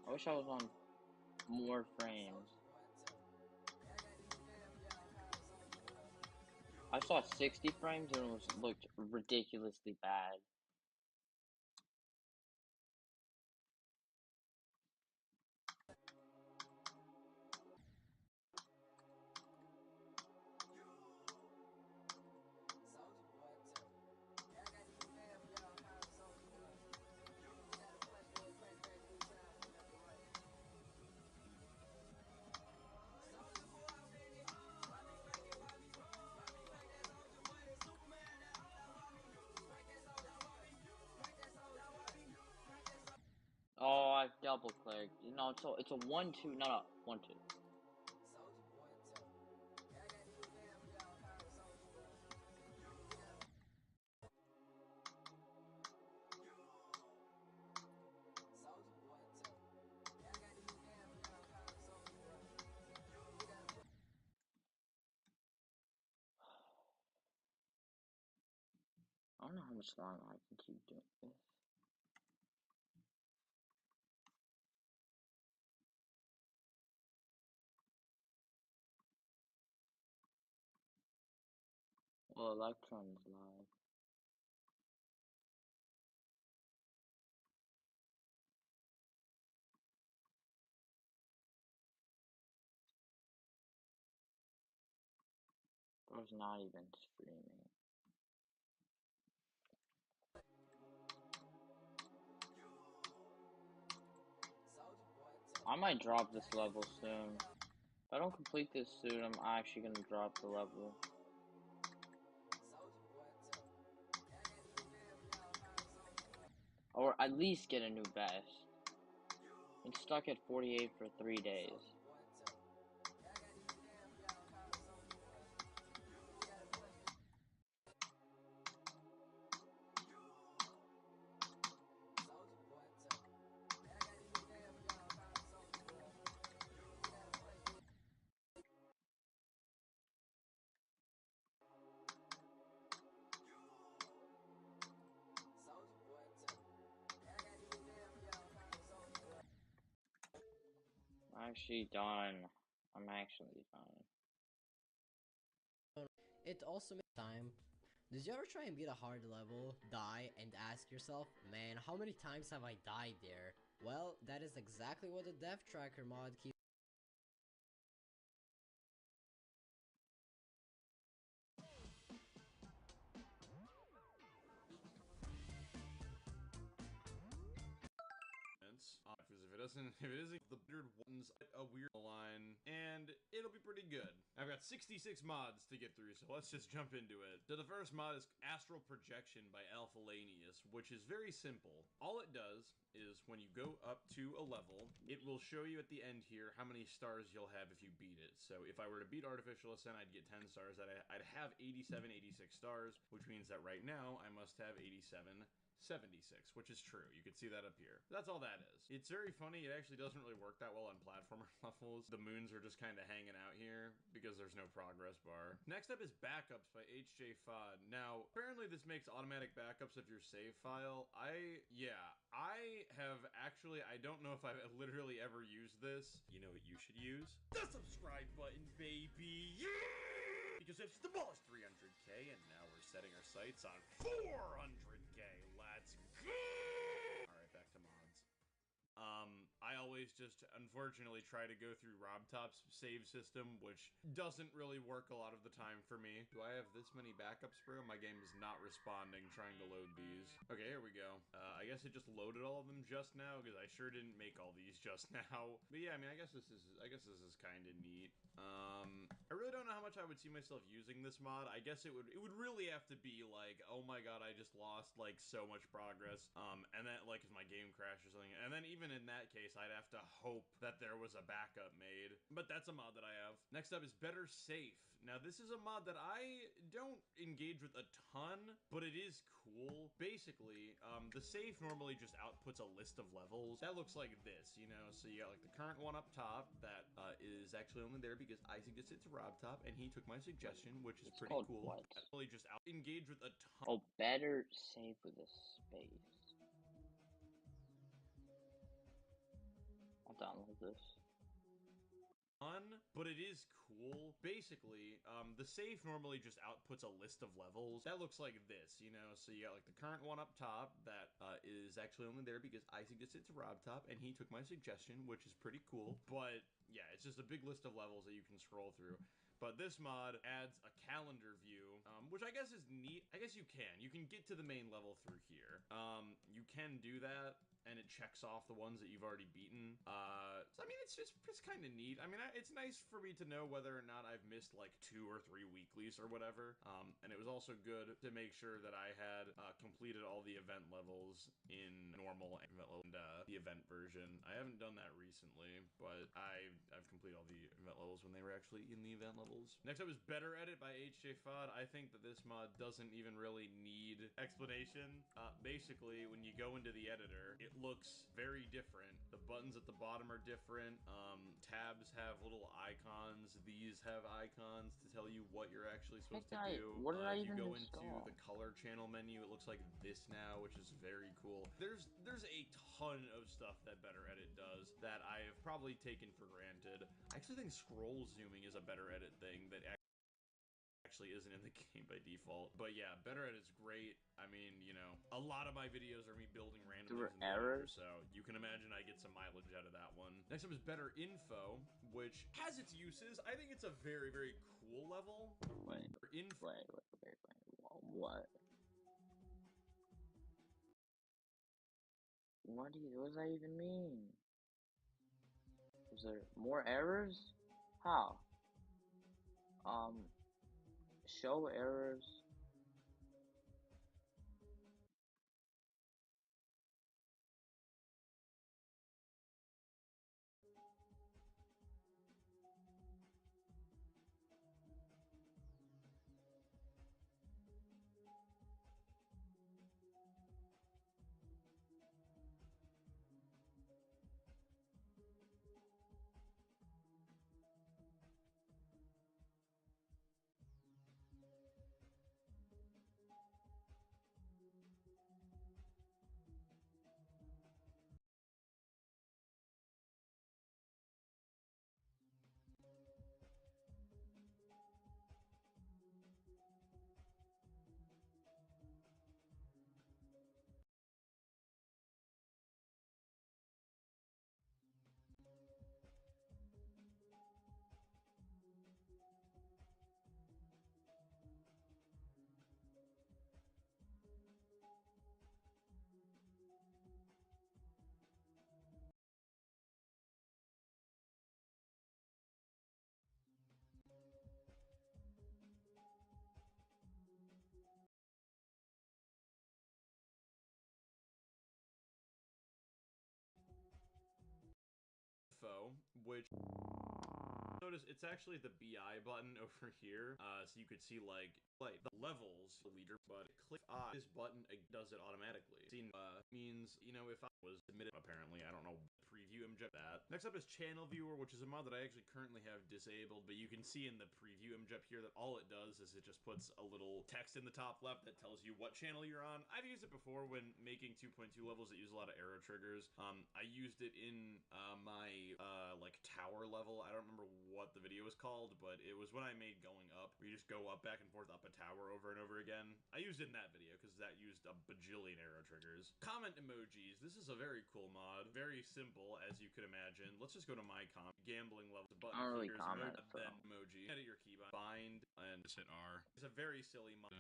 I wish I was on more frames. I saw 60 frames and it looked ridiculously bad. Oh, I double clicked. No, it's a 1-2. No, 1-2. I don't know how much longer I can keep doing this. Well, Electron's live. Bro's not even streaming. I might drop this level soon. If I don't complete this soon, I'm actually gonna drop the level. Or at least get a new best. Been stuck at 48 for 3 days. I'm actually done. I'm actually done. It also makes time. Did you ever try and beat a hard level, die, and ask yourself, man, how many times have I died there? Well, that is exactly what the death tracker mod keeps if it isn't the weird ones, a weird line, and it'll be pretty good. I've got 66 mods to get through, so let's just jump into it. So the first mod is Astral Projection by Alphalanius, which is very simple. All it does is when you go up to a level, it will show you at the end here how many stars you'll have if you beat it. So if I were to beat Artificial Ascent, I'd get 10 stars. I'd have 87, 86 stars, which means that right now I must have 87, 76, which is true. You can see that up here. That's all that is. It's very funny. It actually doesn't really work that well on platformer levels. The moons are just kind of hanging out here because there's no progress bar. Next up is Backups by HJ Fod. Now, apparently this makes automatic backups of your save file. I have actually, I don't know if I've literally ever used this. You know what you should use? The subscribe button, baby! Yeah! Because it's demolished 300k, and now we're setting our sights on 400k. Let's go! Alright, back to mods. I always just, unfortunately, try to go through RobTop's save system, which doesn't really work a lot of the time for me. Do I have this many backups, bro? My game is not responding trying to load these. Okay, here we go. I guess it just loaded all of them just now, because I sure didn't make all these just now. But yeah, I mean, I guess this is kind of neat. I really don't know how much I would see myself using this mod. I guess it would really have to be like, oh my god, I just lost like so much progress. And then like if my game crashed or something, and then even in that case, I'd have to hope that there was a backup made. But that's a mod that I have. Next up is Better Safe. Now this is a mod that I don't engage with a ton, but it is cool. Basically, the safe normally just outputs a list of levels. That looks like this, you know? So you got like the current one up top that is actually only there because I suggested it to RobTop and he took my suggestion, which is pretty cool. What? Really just engage with a ton. Oh, better save with a space. I'll download this. But it is cool. Basically, the safe normally just outputs a list of levels. That looks like this, you know? So you got like the current one up top that is actually only there because I suggested it to RobTop and he took my suggestion, which is pretty cool. But yeah, it's just a big list of levels that you can scroll through. But this mod adds a calendar view, which I guess is neat. I guess you can get to the main level through here. You can do that, and it checks off the ones that you've already beaten. So I mean, it's kind of neat. I mean, it's nice for me to know whether or not I've missed like 2 or 3 weeklies or whatever. And it was also good to make sure that I had completed all the event levels in normal and the event version. I haven't done that recently, but I've completed all the event levels when they were actually in the event levels. Next up is Better Edit by HJ Fod. I think that this mod doesn't even really need explanation. Basically, when you go into the editor, it looks very different. The buttons at the bottom are different. Tabs have little icons. These have icons to tell you what you're actually supposed to do. What did I if even you go install? into the color channel menu, it looks like this now, which is very cool. There's a ton of stuff that Better Edit does that I have probably taken for granted. I actually think scroll zooming is a Better Edit thing that actually isn't in the game by default. But yeah, Better Edit is great. I mean, you know, a lot of my videos are me building random things in the editor, so you can imagine I get some mileage out of that one. Next up is Better Info, which has its uses. I think it's a very, very cool level. Wait. What? What does that even mean? Is there more errors? How? Show errors. which notice it's actually the BI button over here, so you could see like the levels, the leader, but click I, this button does it automatically. Means, you know, if I was admitted, apparently, I don't know, preview img that. Next up is channel viewer, which is a mod that I actually currently have disabled, but you can see in the preview img here that all it does is it just puts a little text in the top left that tells you what channel you're on. I've used it before when making 2.2 levels that use a lot of arrow triggers. I used it in my like tower level. I don't remember what the video was called, but it was when I made going up, where you just go up back and forth up a tower over and over again. I used it in that video because that used a bajillion arrow triggers. Comment emojis. This is a very cool mod. Very simple, as you could imagine. Let's just go to my gambling level. Button, I don't really fingers, comment, emoji, so. then emoji. Edit your keybind. Bind and just hit R. It's a very silly mod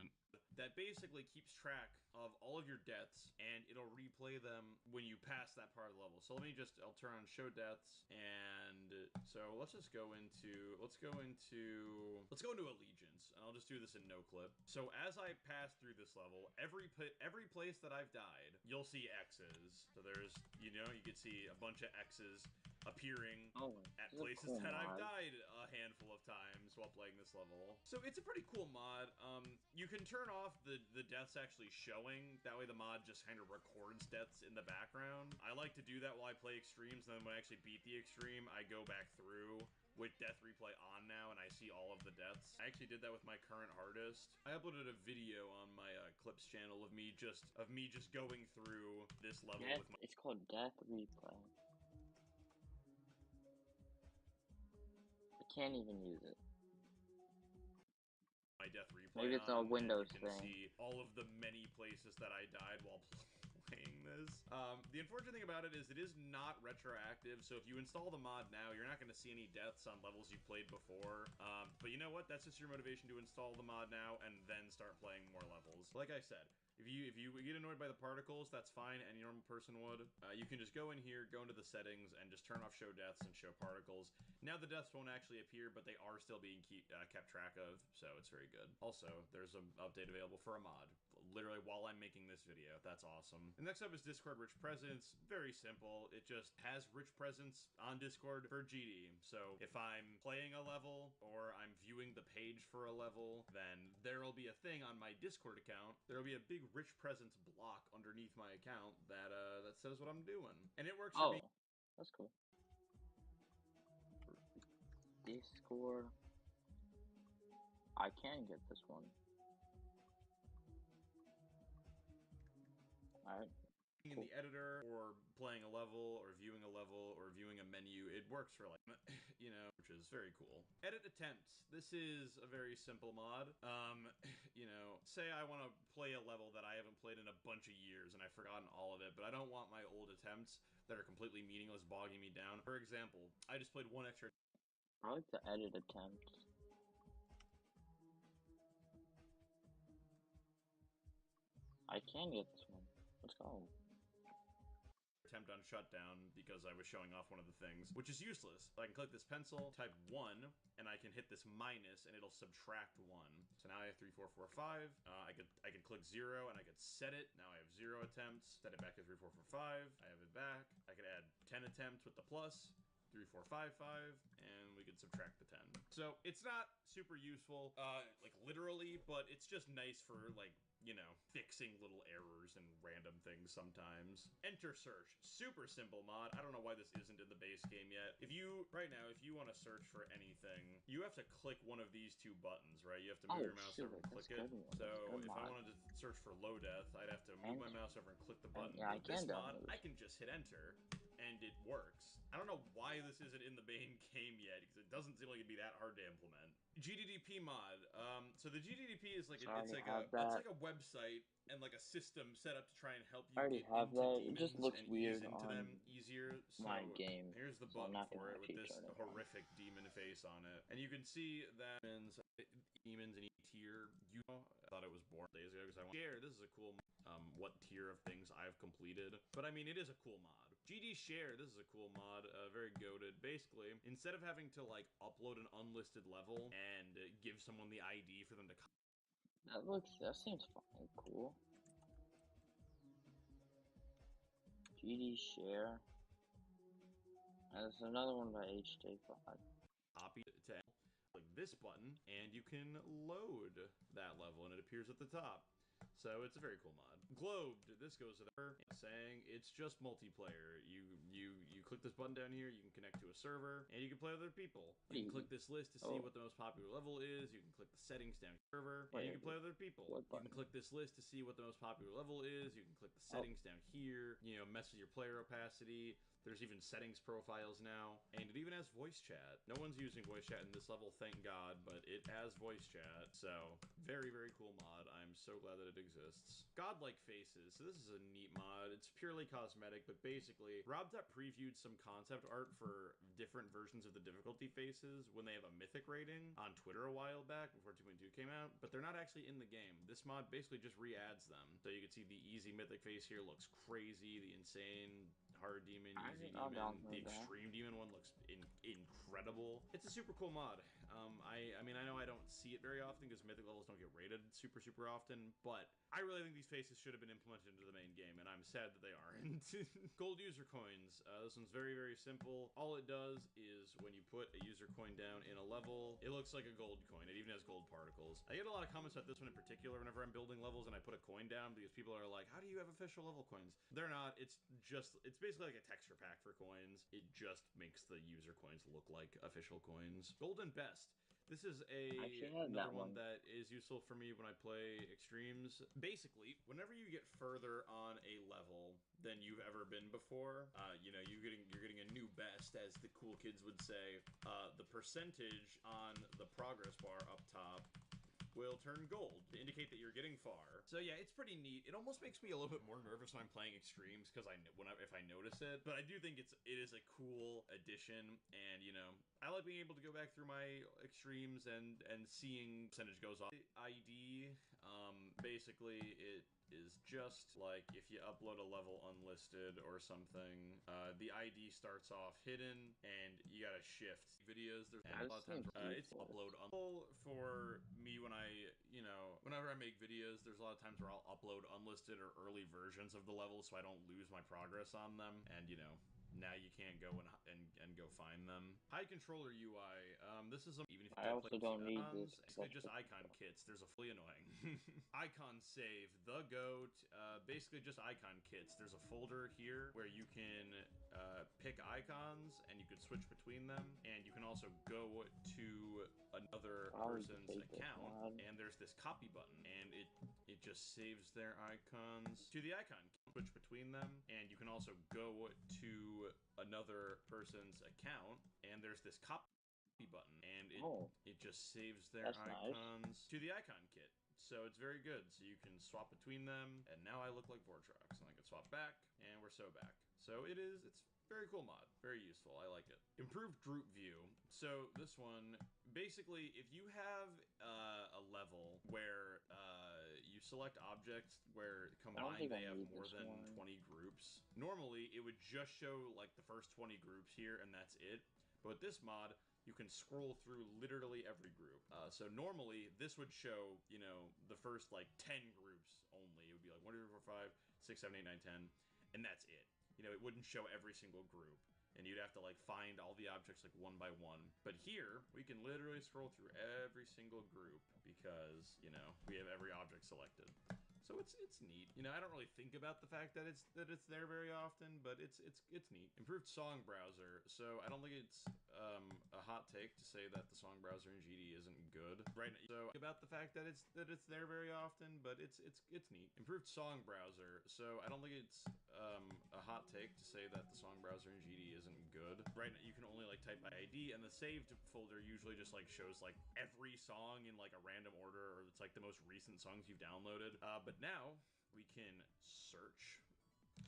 that basically keeps track of all of your deaths, and it'll replay them when you pass that part of the level. So I'll turn on show deaths, and so let's go into allegiance, and I'll just do this in no clip. So as I pass through this level, every place that I've died, you'll see X's. So there's, you know, you can see a bunch of X's appearing at places cool that I've mod. died a handful of times while playing this level. So it's a pretty cool mod. You can turn off the deaths actually showing. That way the mod just kind of records deaths in the background. I like to do that while I play extremes, and then when I actually beat the extreme, I go back through with death replay on now, and I see all of the deaths. I actually did that with my current hardest. I uploaded a video on my clips channel of me just going through this level with my... It's called Death Replay. I can't even use it. My death replay. Maybe it's a Windows you can thing. see all of the many places that I died while playing this. The unfortunate thing about it is not retroactive, so if you install the mod now, you're not going to see any deaths on levels you've played before. But you know what? That's just your motivation to install the mod now and then start playing more levels. Like I said, if you get annoyed by the particles, that's fine. Any normal person would. You can just go in here, go into the settings, and just turn off show deaths and show particles. Now the deaths won't actually appear, but they are still being kept track of, so it's very good. Also, there's an update available for a mod, literally while I'm making this video. That's awesome. And next up is Discord Rich Presence. Very simple. It just has rich presence on Discord for GD. So if I'm playing a level or I'm viewing the page for a level, then there will be a thing on my Discord account. There will be a big rich presence block underneath my account that that says what I'm doing. And it works for me. That's cool. Discord. I can get this one. Alright. In the editor, or playing a level, or viewing a level, or viewing a menu, it works for like, you know, which is very cool. Edit attempts. This is a very simple mod. You know, say I want to play a level that I haven't played in a bunch of years and I've forgotten all of it, but I don't want my old attempts that are completely meaningless bogging me down. For example, I just played one extra. I like the edit attempts. I can get this one. Let's go. Attempt on shutdown because I was showing off one of the things, which is useless. I can click this pencil, type 1, and I can hit this minus, and it'll subtract 1. So now I have 3, 4, 4, 5. I could click 0, and I could set it. Now I have 0 attempts. Set it back to 3, 4, 4, 5. I have it back. I could add 10 attempts with the plus. 3, 4, 5, 5, and we could subtract the 10. So it's not super useful, like literally, but it's just nice for like, you know, fixing little errors and random things sometimes. Enter search. Super simple mod. I don't know why this isn't in the base game yet. Right now, if you want to search for anything, you have to click one of these two buttons, right? You have to move your mouse over and click it. So if I wanted to search for low death, I'd have to move my mouse over and click the button. Yeah, With this mod, I can just hit enter, and it works. I don't know why this isn't in the main game yet, because it doesn't seem like it'd be that hard to implement. GDDP mod. So the GDDP is like it's like a website and like a system set up to try and help you I already get have into that. demons It just looks and weird ease into on them easier. So my game. here's the So I'm button not for gonna it with actually this turn it on. horrific demon face on it, and you can see that demons in each tier. You know, I thought it was born days ago because I want to share. This is a cool what tier of things I've completed, but I mean it is a cool mod. GD share, this is a cool mod, very goated. Basically, instead of having to like upload an unlisted level and give someone the ID for them to That seems fucking cool. GD share. There's another one by HJ Pod. Copy to click this button, and you can load that level, and it appears at the top. So it's a very cool mod. Globed, this goes to the saying it's just multiplayer. You click this button down here, you can connect to a server, and you can play with other people. You can click this list to see what the most popular level is. You can click the settings down server, and you can play with other people. You can click this list to see what the most popular level is. You can click the settings down here. You know, mess with your player opacity. There's even settings profiles now, and it even has voice chat. No one's using voice chat in this level, thank God, but it has voice chat. So, very, very cool mod. I'm so glad that it exists. Godlike faces. So this is a neat mod. It's purely cosmetic, but basically, RobTop previewed some concept art for different versions of the difficulty faces when they have a mythic rating on Twitter a while back before 2.2 came out, but they're not actually in the game. This mod basically just re-adds them. So you can see the easy mythic face here looks crazy, the insane hard demon, easy demon, the extreme demon one looks incredible. It's a super cool mod. I mean, I know I don't see it very often because mythic levels don't get rated super often, but I really think these faces should have been implemented into the main game, and I'm sad that they aren't. Gold user coins. This one's very, very simple. All it does is when you put a user coin down in a level, it looks like a gold coin. It even has gold particles. I get a lot of comments about this one in particular whenever I'm building levels and I put a coin down because people are like, how do you have official level coins? They're not. It's basically like a texture pack for coins. It just makes the user coins look like official coins. Golden Best. This is another one that is useful for me when I play extremes. Basically, whenever you get further on a level than you've ever been before, you know, you're getting a new best, as the cool kids would say. The percentage on the progress bar up top will turn gold to indicate that you're getting far. So yeah, it's pretty neat. It almost makes me a little bit more nervous when I'm playing extremes because if I notice it. But I do think it is a cool addition, and you know, I like being able to go back through my extremes and seeing percentage goes off. ID, basically it is just like if you upload a level unlisted or something, the ID starts off hidden and you gotta shift videos. There's a lot of times it's upload for me when whenever I make videos, there's a lot of times where I'll upload unlisted or early versions of the level so I don't lose my progress on them, and you know, now you can't go and go find them. High controller UI. This is even if you I also don't need this. basically just icon kits. There's a fully annoying icon save, the goat. Basically just icon kits. There's a folder here where you can pick icons and you can switch between them, and you can also go to another person's account, and there's this copy button, and it just saves their icons to the icon kit. Switch between them, and you can also go to another person's account, and there's this copy button, and it just saves their icons to the icon kit. So it's very good. So you can swap between them, and now I look like Vortrox, and I can swap back, and we're so back. So it's very cool mod, very useful. I like it. Improved group view. So this one, basically, if you have a level where you select objects where combined they have more than 20 groups, normally it would just show like the first 20 groups here, and that's it. But with this mod, you can scroll through literally every group. So normally this would show, you know, the first like 10 groups only. It would be like 1, 2, 3, 4, 5, 6, 7, 8, 9, 10, and that's it. You know, it wouldn't show every single group, and you'd have to like find all the objects like one by one. But here, we can literally scroll through every single group because, you know, we have every object selected. So it's neat. You know, I don't really think about the fact that it's there very often, but it's neat. Improved song browser. So I don't think it's a hot take to say that the song browser in GD isn't good. Right. So about the fact that it's there very often, but it's neat. Improved song browser. So I don't think it's a hot take to say that the song browser in GD isn't good. Right. You can only like type by ID, and the saved folder usually just like shows like every song in like a random order, or it's like the most recent songs you've downloaded. But now we can search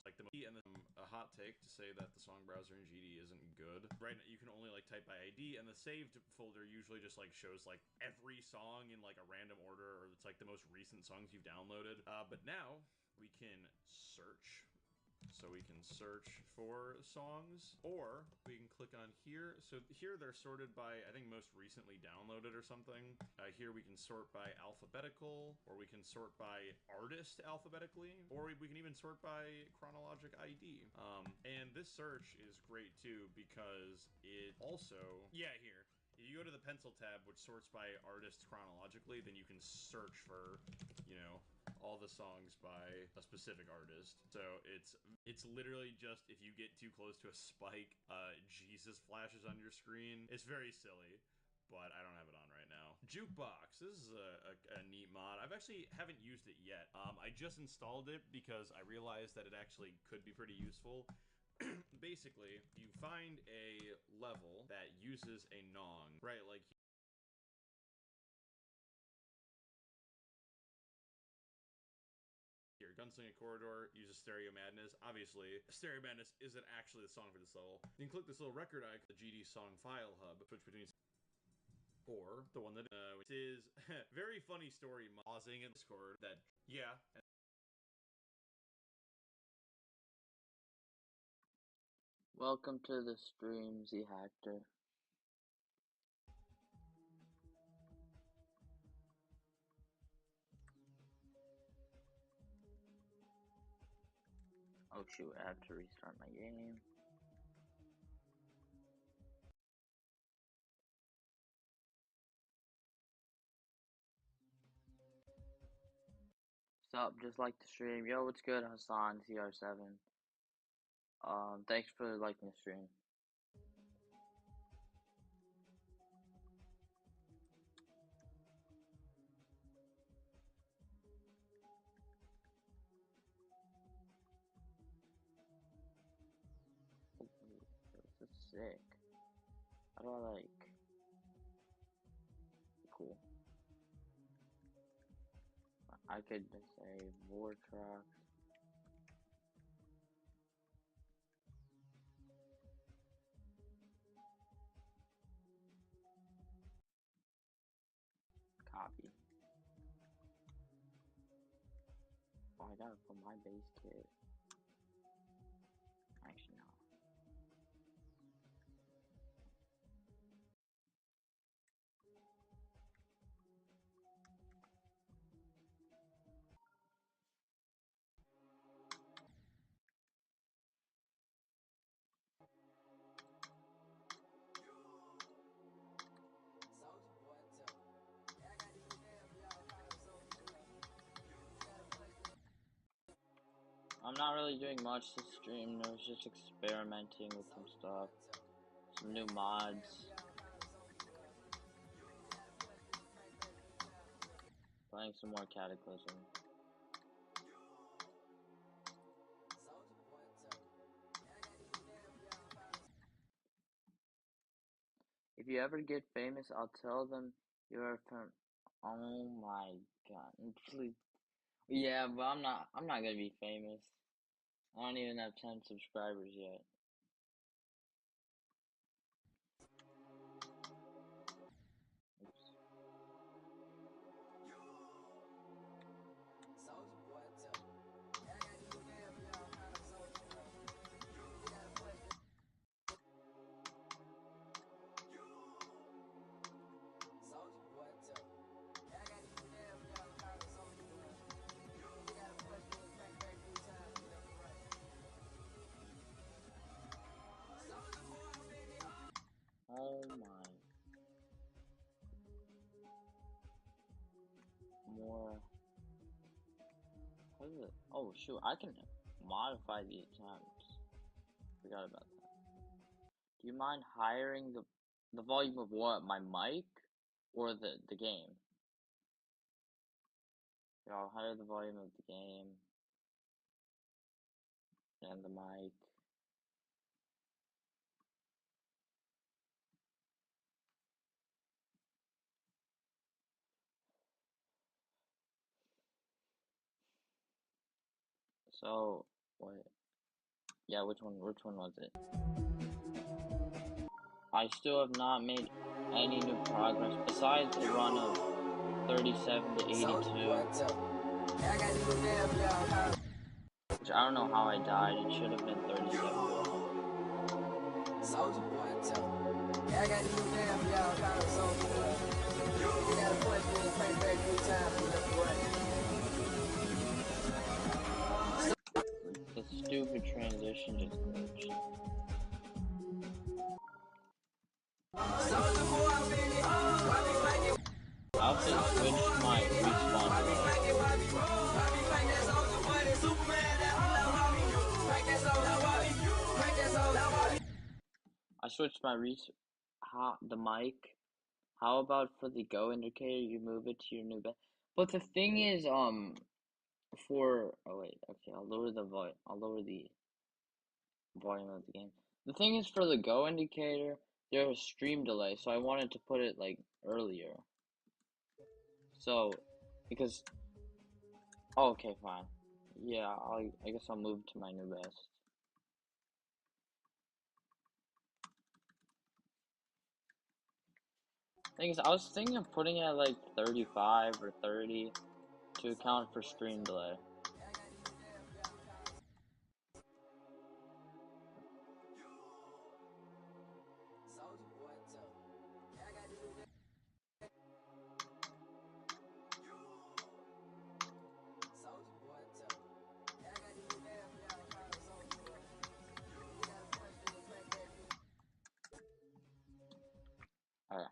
like the and a hot take to say that the song browser in GD isn't good. Right. You can only like type by ID, and the saved folder usually just like shows like every song in like a random order, or it's like the most recent songs you've downloaded. But now we can search So we can search for songs, or we can click on here. So here they're sorted by, I think, most recently downloaded or something. Here we can sort by alphabetical, or we can sort by artist alphabetically, or we can even sort by chronologic ID. And this search is great too because it also, yeah, here. If you go to the pencil tab, which sorts by artists chronologically, then you can search for, you know, all the songs by a specific artist. So it's literally just, if you get too close to a spike, Jesus flashes on your screen. It's very silly, but I don't have it on right now. Jukebox. This is a neat mod. I've actually haven't used it yet. I just installed it because I realized that it actually could be pretty useful. Basically, you find a level that uses a nong, right? Like, here, Gunslinger Corridor uses Stereo Madness. Obviously, Stereo Madness isn't actually the song for this level. You can click this little record icon, the GD Song File Hub, switch between, or the one that which is very funny story, pausing in Discord that, yeah. Welcome to the stream, Z Hector. Oh shoot, I have to restart my game. Sup, just like the stream. Yo, what's good, Hassan CR7? Thanks for liking the stream. This is sick. How do I like? Cool. I could just say Vortrax. Copy. Oh, I gotta put my base kit. Actually, no. I'm not really doing much this stream. I was just experimenting with some stuff, some new mods, playing some more Cataclysm. If you ever get famous, I'll tell them you're from. Oh my god! Please. Yeah, but I'm not. I'm not gonna be famous. I don't even have 10 subscribers yet. Oops. Oh my. More. What is it? Oh shoot! I can modify the attempts. Forgot about that. Do you mind hiring the volume of what? My mic or the game? Yeah, I'll hire the volume of the game and the mic. So what? Yeah, which one was it? I still have not made any new progress besides a run of 37 to 82. Which I don't know how I died. It should have been 37. Soldier boy, tell me. Yeah, I got the new damn, y'all call it Soldier boy. You got a punch me and play back good time for the boy. The stupid transition just glitched. Soldier boy, I'm in it. Why me make it? I also switched my respawn Why me delay. make it? Why me make that soldier boy? That Superman, that why me make that soldier? Why me make that soldier? Why me? I switched my the mic. How about for the go indicator, you move it to your new bed? But the thing is, oh wait, okay, I'll lower the volume of the game. The thing is, for the go indicator, there's a stream delay, so I wanted to put it like earlier. So, because, oh, okay, fine. Yeah, I guess I'll move to my new best. Thing is, I was thinking of putting it at like 35 or 30 to account for stream delay. Soldier boy, tell me. Yeah, I got the new damn. Soldier boy, tell me. Yeah, I got the new damn, y'all call it Soldier boy. You got a punch me and play back good. Okay.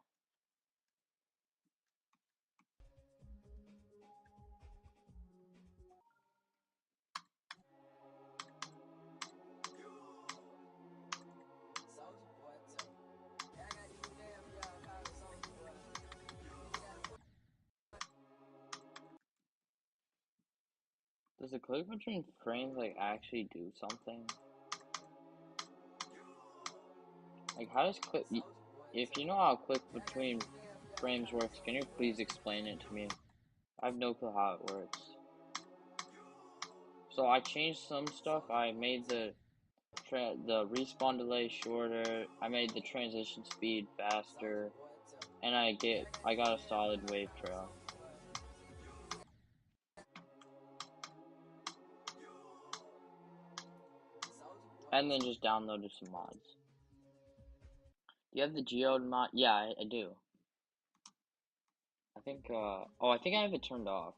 Soldier boy, tell me. Yeah, I got the new damn, y'all call it Soldier boy. Does the click between frames like actually do something? Like, how does click? If you know how click between frames works, can you please explain it to me? I have no clue how it works. So I changed some stuff. I made the respawn delay shorter. I made the transition speed faster, and I got a solid wave trail. And then just downloaded some mods. Do you have the geode mod? Yeah, I do. I think, oh, I think I have it turned off.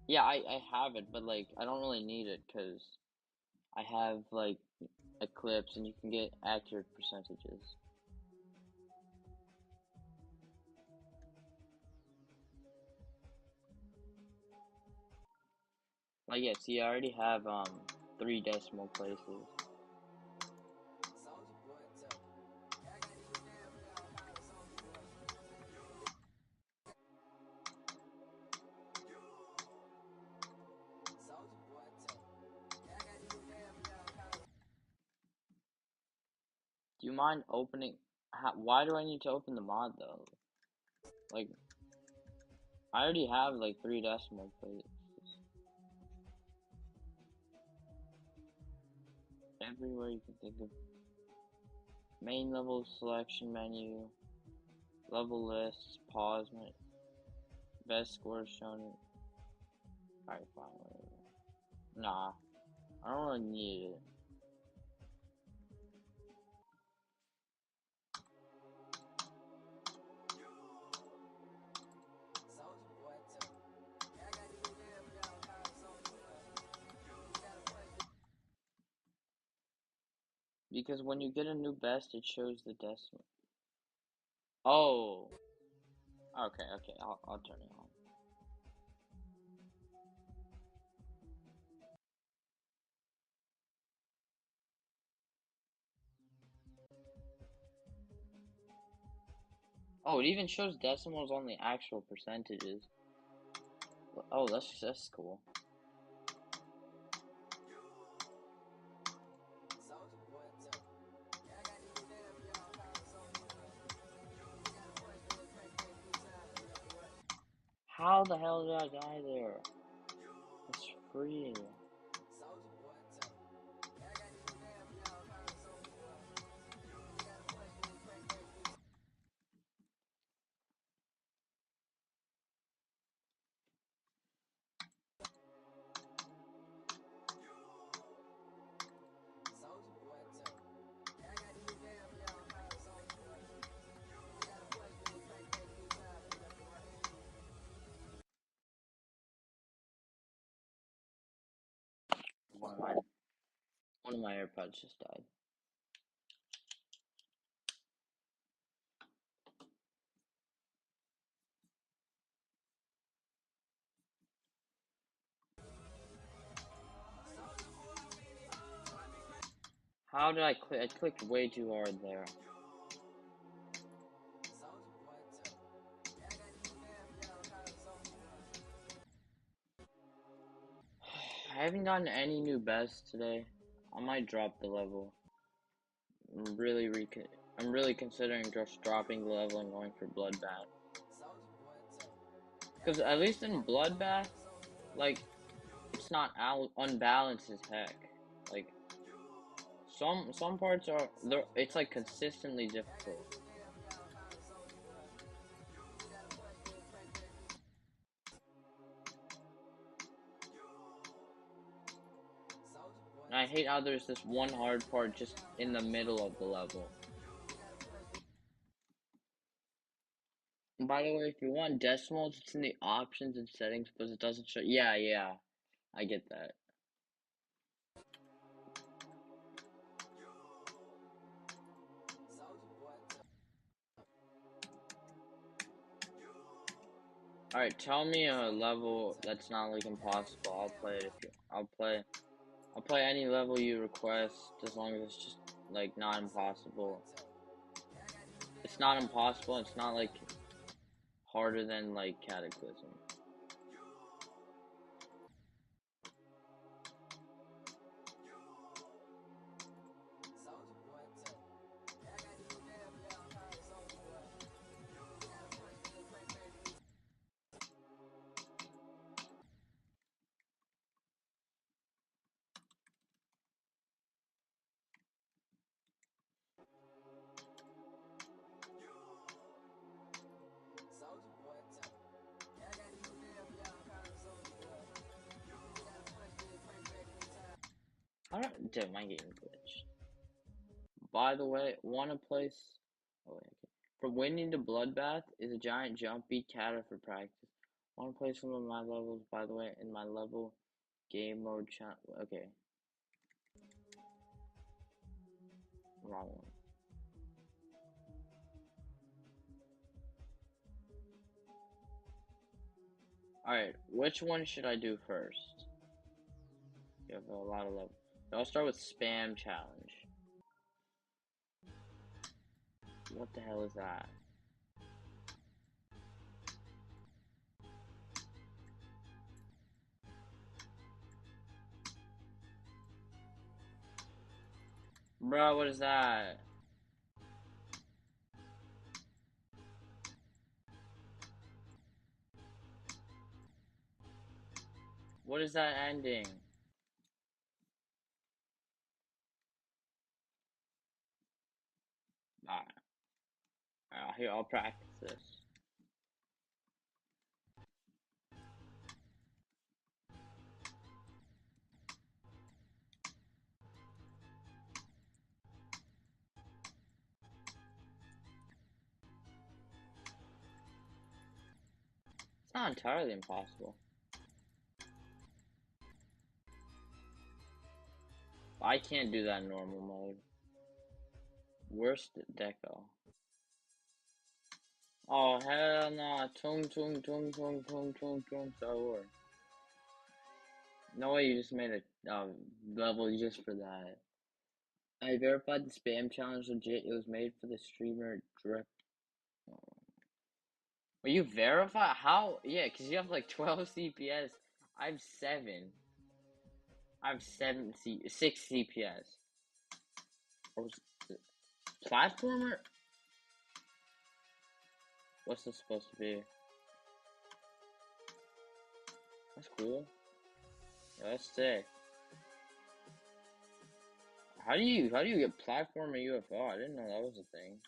Yeah, I have it, but, like, I don't really need it, because I have, like, Eclipse, and you can get accurate percentages. Like, yeah, see, I already have, 3 decimal places. Soldier boy, tell me. Yeah, I got the new damn, y'all call it Soldier boy. Soldier boy, tell me. Yeah, I got the new damn, y'all call it. Do you mind opening? Why do I need to open the mod though? Like, I already have like 3 decimal places. Everywhere you can think of. Main level selection menu, level lists, pause menu, best scores shown. Alright, fine, whatever. Nah, I don't really need it. Soldier boy, tell me. Yeah, I got the new damn, y'all call it Soldier boy. You got a punch me. Because when you get a new best, it shows the decimal. Oh, okay, I'll turn it on. Oh, it even shows decimals on the actual percentages. Oh, that's cool. Soldier boy, tell me. Yeah, I got the new damn, y'all call it Soldier boy. You got a punch me and play back good time for the boy. How the hell did I die there? It's free. Soldier boy, tell me. Yeah, I got the new damn, y'all call it Soldier boy. You got a punch me and play back good time. One of my AirPods just died. How did I click? I clicked way too hard there. I haven't gotten any new bests today. I might drop the level. I'm really considering just dropping the level and going for Bloodbath. Because at least in Bloodbath, like, it's not unbalanced as heck. Like, some parts are it's like consistently difficult. And I hate how there's this one hard part just in the middle of the level. And by the way, if you want decimals, it's in the options and settings, but it doesn't show. Yeah, I get that. Alright, tell me a level that's not like impossible. I'll play it I'll play any level you request as long as it's just like not impossible. It's not impossible, it's not like harder than like Cataclysm. I don't. Dude, my game glitched. By the way, wanna place. Oh, wait, okay. From winning to Bloodbath is a giant jump. Beat Kata for practice. Wanna play some of my levels, by the way, in my level game mode channel. Okay. Wrong one. Alright, which one should I do first? You have a lot of levels. I'll start with Spam Challenge. What the hell is that? Bro, what is that? What is that ending? Alright, here, I'll practice this. It's not entirely impossible. I can't do that in normal mode. Worst deco. Oh hell nah, tung tung tung tung tung tung tung Star Wars. No way you just made a level just for that. I verified the spam challenge legit. It was made for the streamer Drip. Well, you verify how? Yeah, cause you have like 12 CPS. I have 7. I have 6 CPS. Or was it platformer? What's this supposed to be? That's cool. Yeah, that's sick. How do you get platformer UFO? I didn't know that was a thing.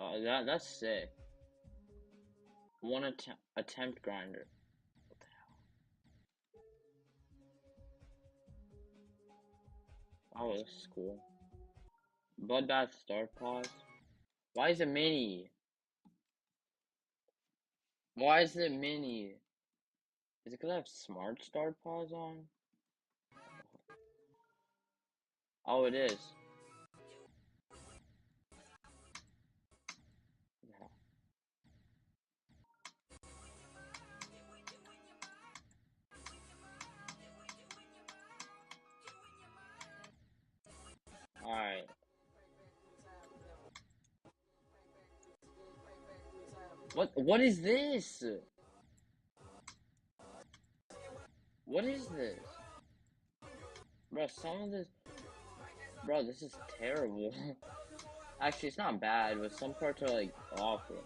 Oh, that's sick. One attempt grinder. What the hell? Oh, this is cool. Bloodbath start pause. Why is it mini? Why is it mini? Is it because I have smart start pause on? Oh, it is. Yeah. Alright. What is this? What is this? Bro, some of this... Bro, this is terrible. Actually, it's not bad, but some parts are, like, awful.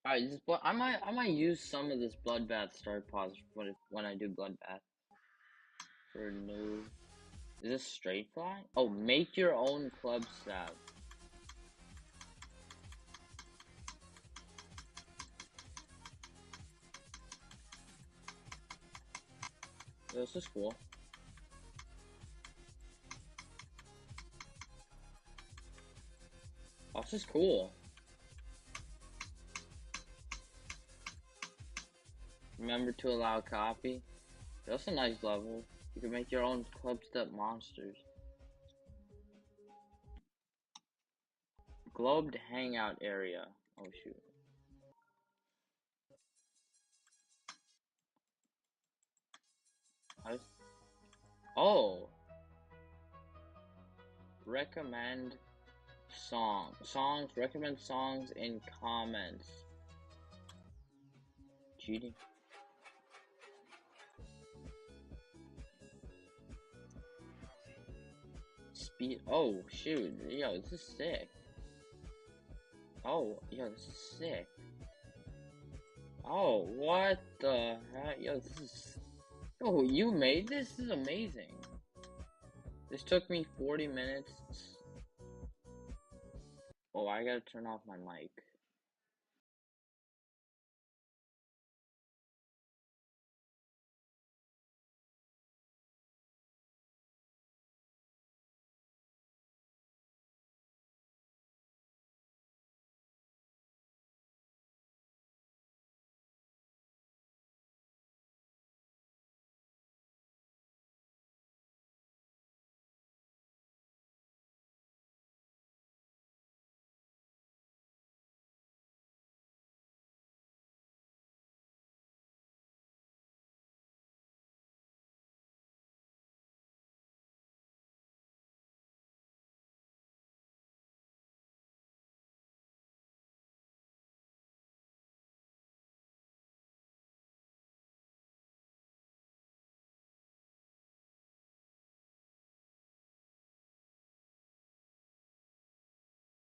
Alright, this I might use some of this bloodbath start pause when I do bloodbath. For new, is this straight fly? Oh, make your own club stab. This is cool. Oh, this is cool. Remember to allow copy. That's a nice level. You can make your own club step monsters. Globed hangout area. Oh shoot. Oh. Recommend songs. Recommend songs in comments. Cheating. Speed. Oh shoot. Yo, this is sick. Oh, yo, this is sick. Oh, what the heck? Yo, this is... Oh, you made this? This is amazing. This took me 40 minutes. Oh, I gotta turn off my mic.